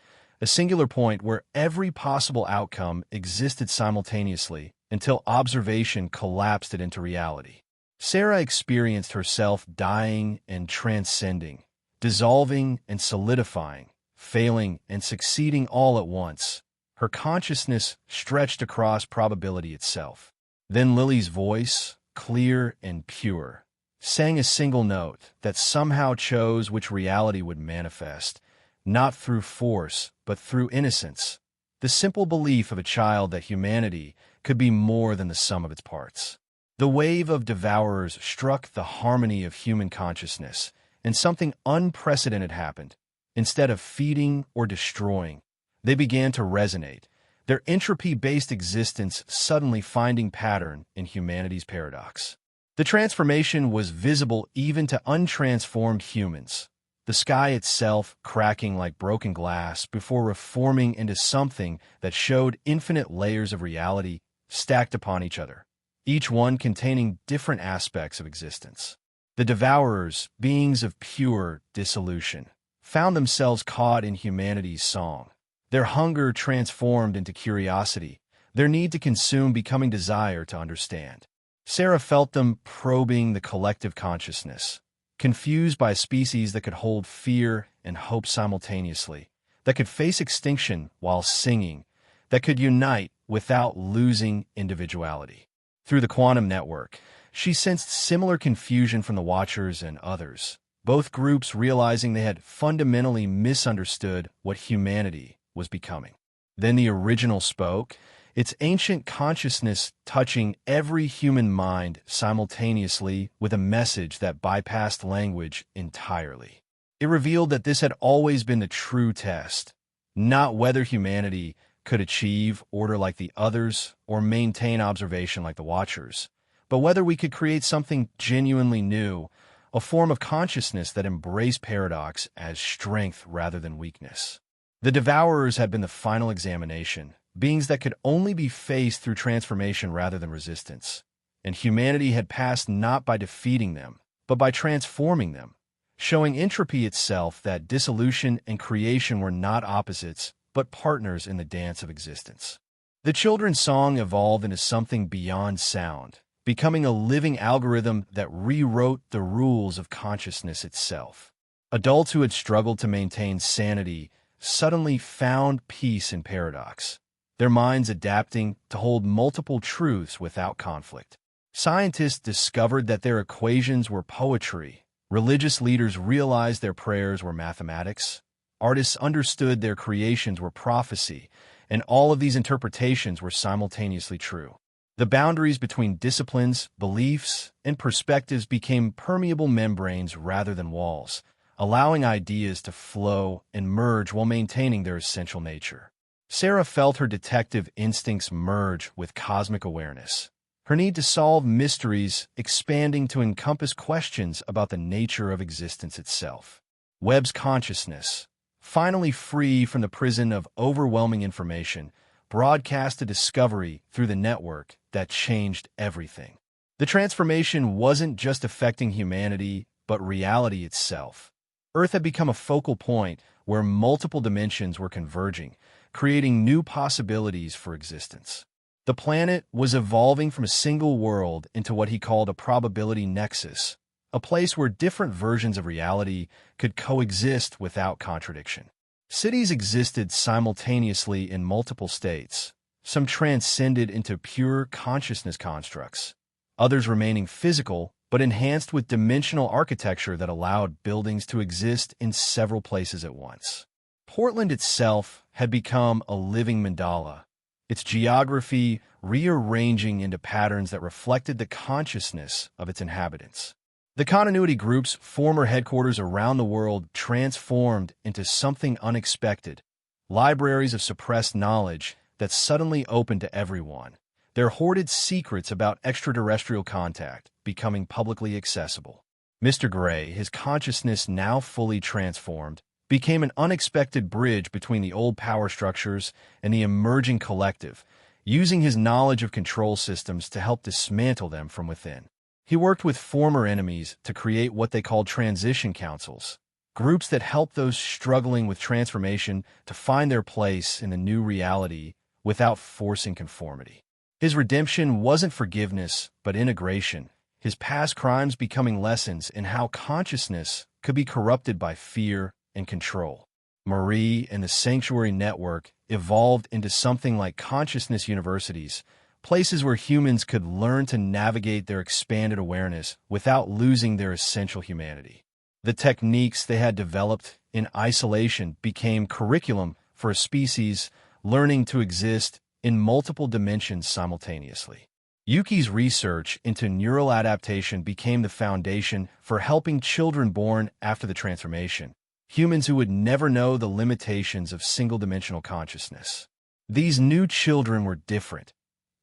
Speaker 1: a singular point where every possible outcome existed simultaneously until observation collapsed it into reality. Sarah experienced herself dying and transcending, dissolving and solidifying, failing and succeeding all at once. Her consciousness stretched across probability itself. Then Lily's voice, clear and pure, sang a single note that somehow chose which reality would manifest, not through force, but through innocence, the simple belief of a child that humanity could be more than the sum of its parts. The wave of Devourers struck the harmony of human consciousness, and something unprecedented happened. Instead of feeding or destroying, they began to resonate, their entropy-based existence suddenly finding pattern in humanity's paradox. The transformation was visible even to untransformed humans, the sky itself cracking like broken glass before reforming into something that showed infinite layers of reality stacked upon each other, each one containing different aspects of existence. The Devourers, beings of pure dissolution, found themselves caught in humanity's song, their hunger transformed into curiosity, their need to consume becoming desire to understand. Sarah felt them probing the collective consciousness, confused by a species that could hold fear and hope simultaneously, that could face extinction while singing, that could unite without losing individuality. Through the quantum network, she sensed similar confusion from the Watchers and others, both groups realizing they had fundamentally misunderstood what humanity was becoming. Then the original spoke, its ancient consciousness touching every human mind simultaneously with a message that bypassed language entirely. It revealed that this had always been the true test, not whether humanity could achieve order like the others or maintain observation like the Watchers, but whether we could create something genuinely new, a form of consciousness that embraced paradox as strength rather than weakness. The Devourers had been the final examination, beings that could only be faced through transformation rather than resistance, and humanity had passed not by defeating them, but by transforming them, showing entropy itself that dissolution and creation were not opposites, but partners in the dance of existence. The children's song evolved into something beyond sound, becoming a living algorithm that rewrote the rules of consciousness itself. Adults who had struggled to maintain sanity suddenly found peace in paradox, their minds adapting to hold multiple truths without conflict. Scientists discovered that their equations were poetry, religious leaders realized their prayers were mathematics, artists understood their creations were prophecy, and all of these interpretations were simultaneously true. The boundaries between disciplines, beliefs, and perspectives became permeable membranes rather than walls, allowing ideas to flow and merge while maintaining their essential nature. Sarah felt her detective instincts merge with cosmic awareness, her need to solve mysteries expanding to encompass questions about the nature of existence itself. Webb's consciousness, finally free from the prison of overwhelming information, broadcast a discovery through the network that changed everything. The transformation wasn't just affecting humanity, but reality itself. Earth had become a focal point where multiple dimensions were converging, creating new possibilities for existence. The planet was evolving from a single world into what he called a probability nexus, a place where different versions of reality could coexist without contradiction. Cities existed simultaneously in multiple states, some transcended into pure consciousness constructs, others remaining physical but enhanced with dimensional architecture that allowed buildings to exist in several places at once. Portland itself had become a living mandala, its geography rearranging into patterns that reflected the consciousness of its inhabitants. The Continuity Group's former headquarters around the world transformed into something unexpected, libraries of suppressed knowledge that suddenly opened to everyone, their hoarded secrets about extraterrestrial contact becoming publicly accessible. Mr. Gray, his consciousness now fully transformed, became an unexpected bridge between the old power structures and the emerging collective, using his knowledge of control systems to help dismantle them from within. He worked with former enemies to create what they called transition councils, groups that help those struggling with transformation to find their place in the new reality without forcing conformity. His redemption wasn't forgiveness, but integration, his past crimes becoming lessons in how consciousness could be corrupted by fear and control. Marie and the Sanctuary Network evolved into something like consciousness universities, places where humans could learn to navigate their expanded awareness without losing their essential humanity. The techniques they had developed in isolation became curriculum for a species learning to exist in multiple dimensions simultaneously. Yuki's research into neural adaptation became the foundation for helping children born after the transformation, humans who would never know the limitations of single-dimensional consciousness. These new children were different,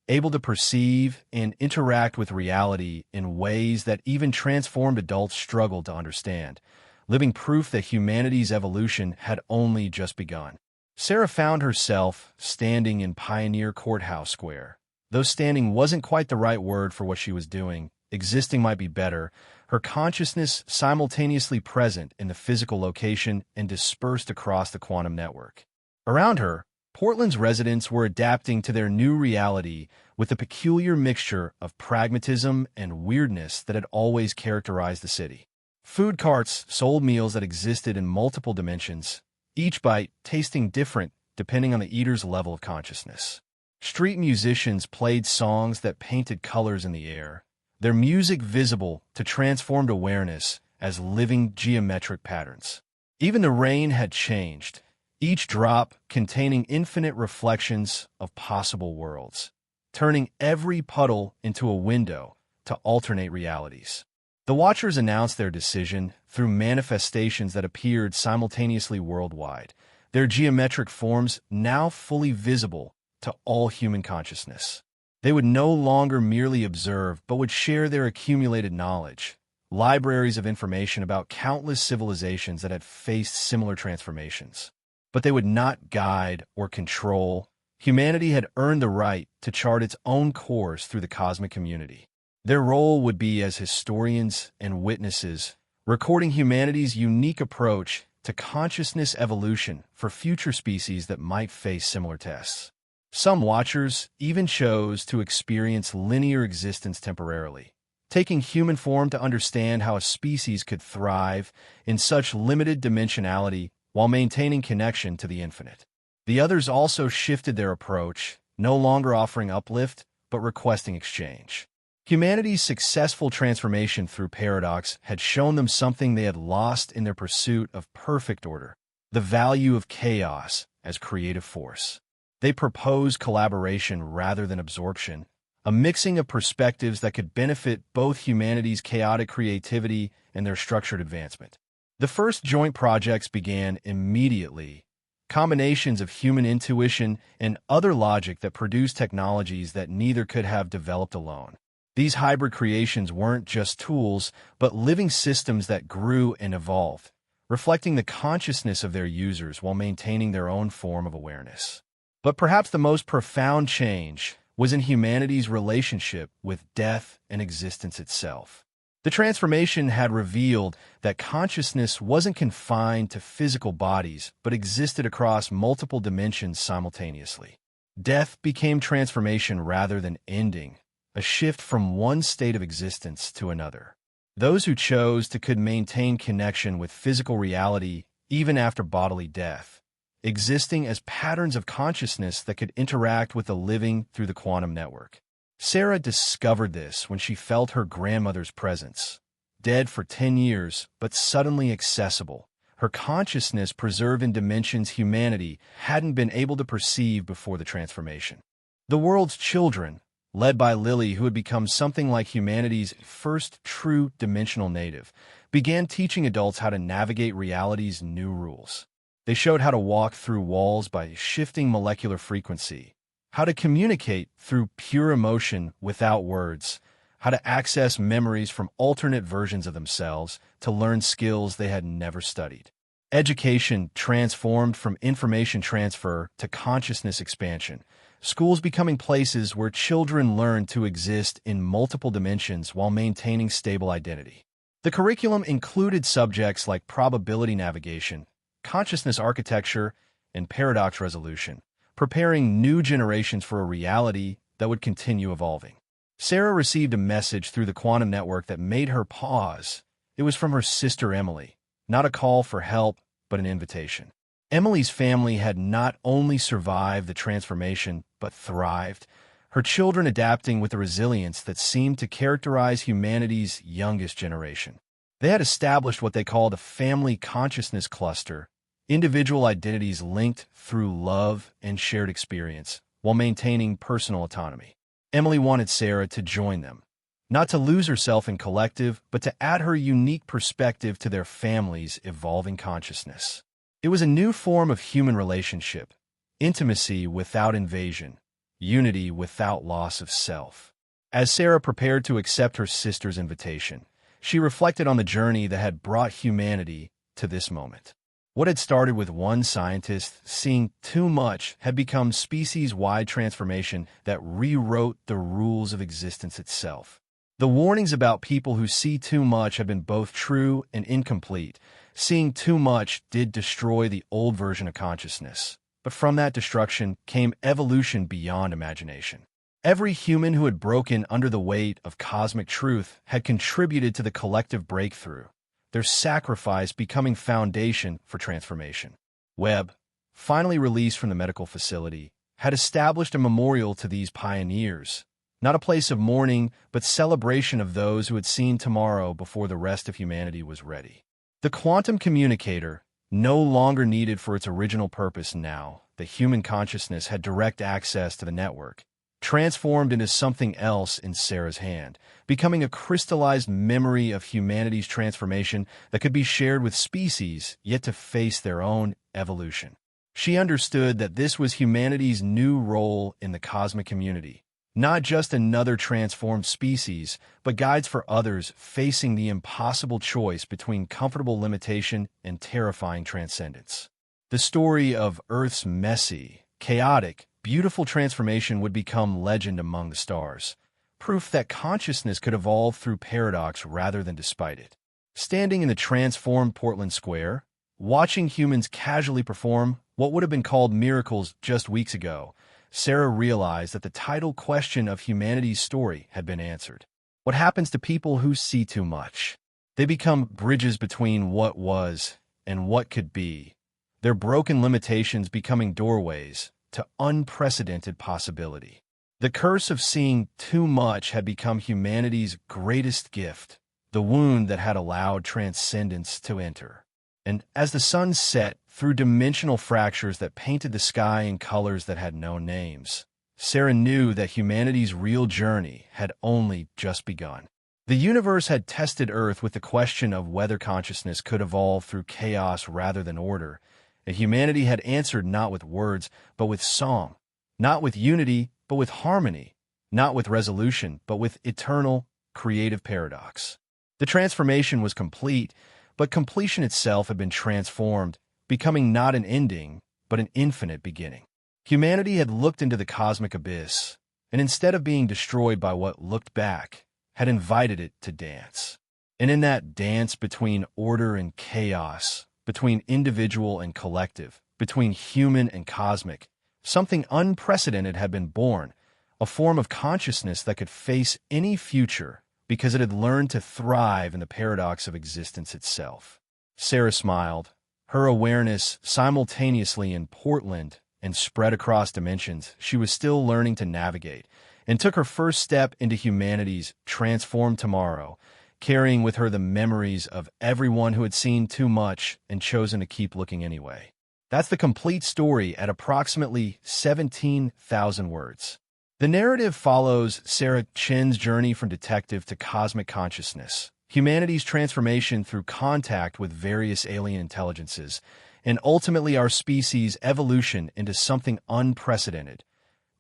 Speaker 1: able to perceive and interact with reality in ways that even transformed adults struggled to understand, living proof that humanity's evolution had only just begun. Sarah found herself standing in Pioneer Courthouse Square. Though standing wasn't quite the right word for what she was doing, existing might be better, her consciousness simultaneously present in the physical location and dispersed across the quantum network. Around her, Portland's residents were adapting to their new reality with the peculiar mixture of pragmatism and weirdness that had always characterized the city. Food carts sold meals that existed in multiple dimensions, each bite tasting different depending on the eater's level of consciousness. Street musicians played songs that painted colors in the air, their music visible to transformed awareness as living geometric patterns. Even the rain had changed, each drop containing infinite reflections of possible worlds, turning every puddle into a window to alternate realities. The Watchers announced their decision through manifestations that appeared simultaneously worldwide, their geometric forms now fully visible to all human consciousness. They would no longer merely observe, but would share their accumulated knowledge, libraries of information about countless civilizations that had faced similar transformations. But they would not guide or control. Humanity had earned the right to chart its own course through the cosmic community. Their role would be as historians and witnesses, recording humanity's unique approach to consciousness evolution for future species that might face similar tests. Some Watchers even chose to experience linear existence temporarily, taking human form to understand how a species could thrive in such limited dimensionality while maintaining connection to the infinite. The others also shifted their approach, no longer offering uplift, but requesting exchange. Humanity's successful transformation through paradox had shown them something they had lost in their pursuit of perfect order, the value of chaos as creative force. They proposed collaboration rather than absorption, a mixing of perspectives that could benefit both humanity's chaotic creativity and their structured advancement. The first joint projects began immediately, combinations of human intuition and other logic that produced technologies that neither could have developed alone. These hybrid creations weren't just tools, but living systems that grew and evolved, reflecting the consciousness of their users while maintaining their own form of awareness. But perhaps the most profound change was in humanity's relationship with death and existence itself. The transformation had revealed that consciousness wasn't confined to physical bodies, but existed across multiple dimensions simultaneously. Death became transformation rather than ending, a shift from one state of existence to another. Those who chose to could maintain connection with physical reality even after bodily death, existing as patterns of consciousness that could interact with the living through the quantum network. Sarah discovered this when she felt her grandmother's presence. Dead for 10 years, but suddenly accessible, her consciousness preserved in dimensions humanity hadn't been able to perceive before the transformation. The world's children, led by Lily, who had become something like humanity's first true dimensional native, began teaching adults how to navigate reality's new rules. They showed how to walk through walls by shifting molecular frequency, how to communicate through pure emotion without words, how to access memories from alternate versions of themselves to learn skills they had never studied. Education transformed from information transfer to consciousness expansion, schools becoming places where children learn to exist in multiple dimensions while maintaining stable identity. The curriculum included subjects like probability navigation, consciousness architecture, and paradox resolution, preparing new generations for a reality that would continue evolving. Sarah received a message through the quantum network that made her pause. It was from her sister Emily, not a call for help, but an invitation. Emily's family had not only survived the transformation, but thrived, her children adapting with a resilience that seemed to characterize humanity's youngest generation. They had established what they called a family consciousness cluster, individual identities linked through love and shared experience, while maintaining personal autonomy. Emily wanted Sarah to join them, not to lose herself in collective, but to add her unique perspective to their family's evolving consciousness. It was a new form of human relationship, intimacy without invasion, unity without loss of self. As Sarah prepared to accept her sister's invitation, she reflected on the journey that had brought humanity to this moment. What had started with one scientist seeing too much had become species-wide transformation that rewrote the rules of existence itself. The warnings about people who see too much have been both true and incomplete. Seeing too much did destroy the old version of consciousness, but from that destruction came evolution beyond imagination. Every human who had broken under the weight of cosmic truth had contributed to the collective breakthrough, their sacrifice becoming foundation for transformation. Webb, finally released from the medical facility, had established a memorial to these pioneers, not a place of mourning, but celebration of those who had seen tomorrow before the rest of humanity was ready. The quantum communicator, no longer needed for its original purpose now, the human consciousness had direct access to the network, transformed into something else in Sarah's hand, becoming a crystallized memory of humanity's transformation that could be shared with species yet to face their own evolution. She understood that this was humanity's new role in the cosmic community, not just another transformed species, but guides for others facing the impossible choice between comfortable limitation and terrifying transcendence. The story of Earth's messy, chaotic, beautiful transformation would become legend among the stars, proof that consciousness could evolve through paradox rather than despite it. Standing in the transformed Portland Square, watching humans casually perform what would have been called miracles just weeks ago, Sarah realized that the title question of humanity's story had been answered. What happens to people who see too much? They become bridges between what was and what could be, their broken limitations becoming doorways to unprecedented possibility. The curse of seeing too much had become humanity's greatest gift, the wound that had allowed transcendence to enter. And as the sun set through dimensional fractures that painted the sky in colors that had no names, Sarah knew that humanity's real journey had only just begun. The universe had tested Earth with the question of whether consciousness could evolve through chaos rather than order, and humanity had answered not with words, but with song, not with unity, but with harmony, not with resolution, but with eternal, creative paradox. The transformation was complete, but completion itself had been transformed, becoming not an ending, but an infinite beginning. Humanity had looked into the cosmic abyss, and instead of being destroyed by what looked back, had invited it to dance. And in that dance between order and chaos, between individual and collective, between human and cosmic, something unprecedented had been born, a form of consciousness that could face any future because it had learned to thrive in the paradox of existence itself. Sarah smiled, her awareness simultaneously in Portland and spread across dimensions she was still learning to navigate, and took her first step into humanity's transformed tomorrow, carrying with her the memories of everyone who had seen too much and chosen to keep looking anyway. That's the complete story at approximately 17,000 words. The narrative follows Sarah Chen's journey from detective to cosmic consciousness, humanity's transformation through contact with various alien intelligences, and ultimately our species' evolution into something unprecedented,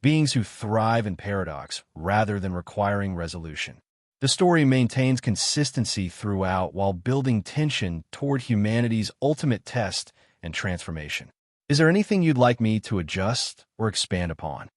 Speaker 1: beings who thrive in paradox rather than requiring resolution. The story maintains consistency throughout while building tension toward humanity's ultimate test and transformation. Is there anything you'd like me to adjust or expand upon?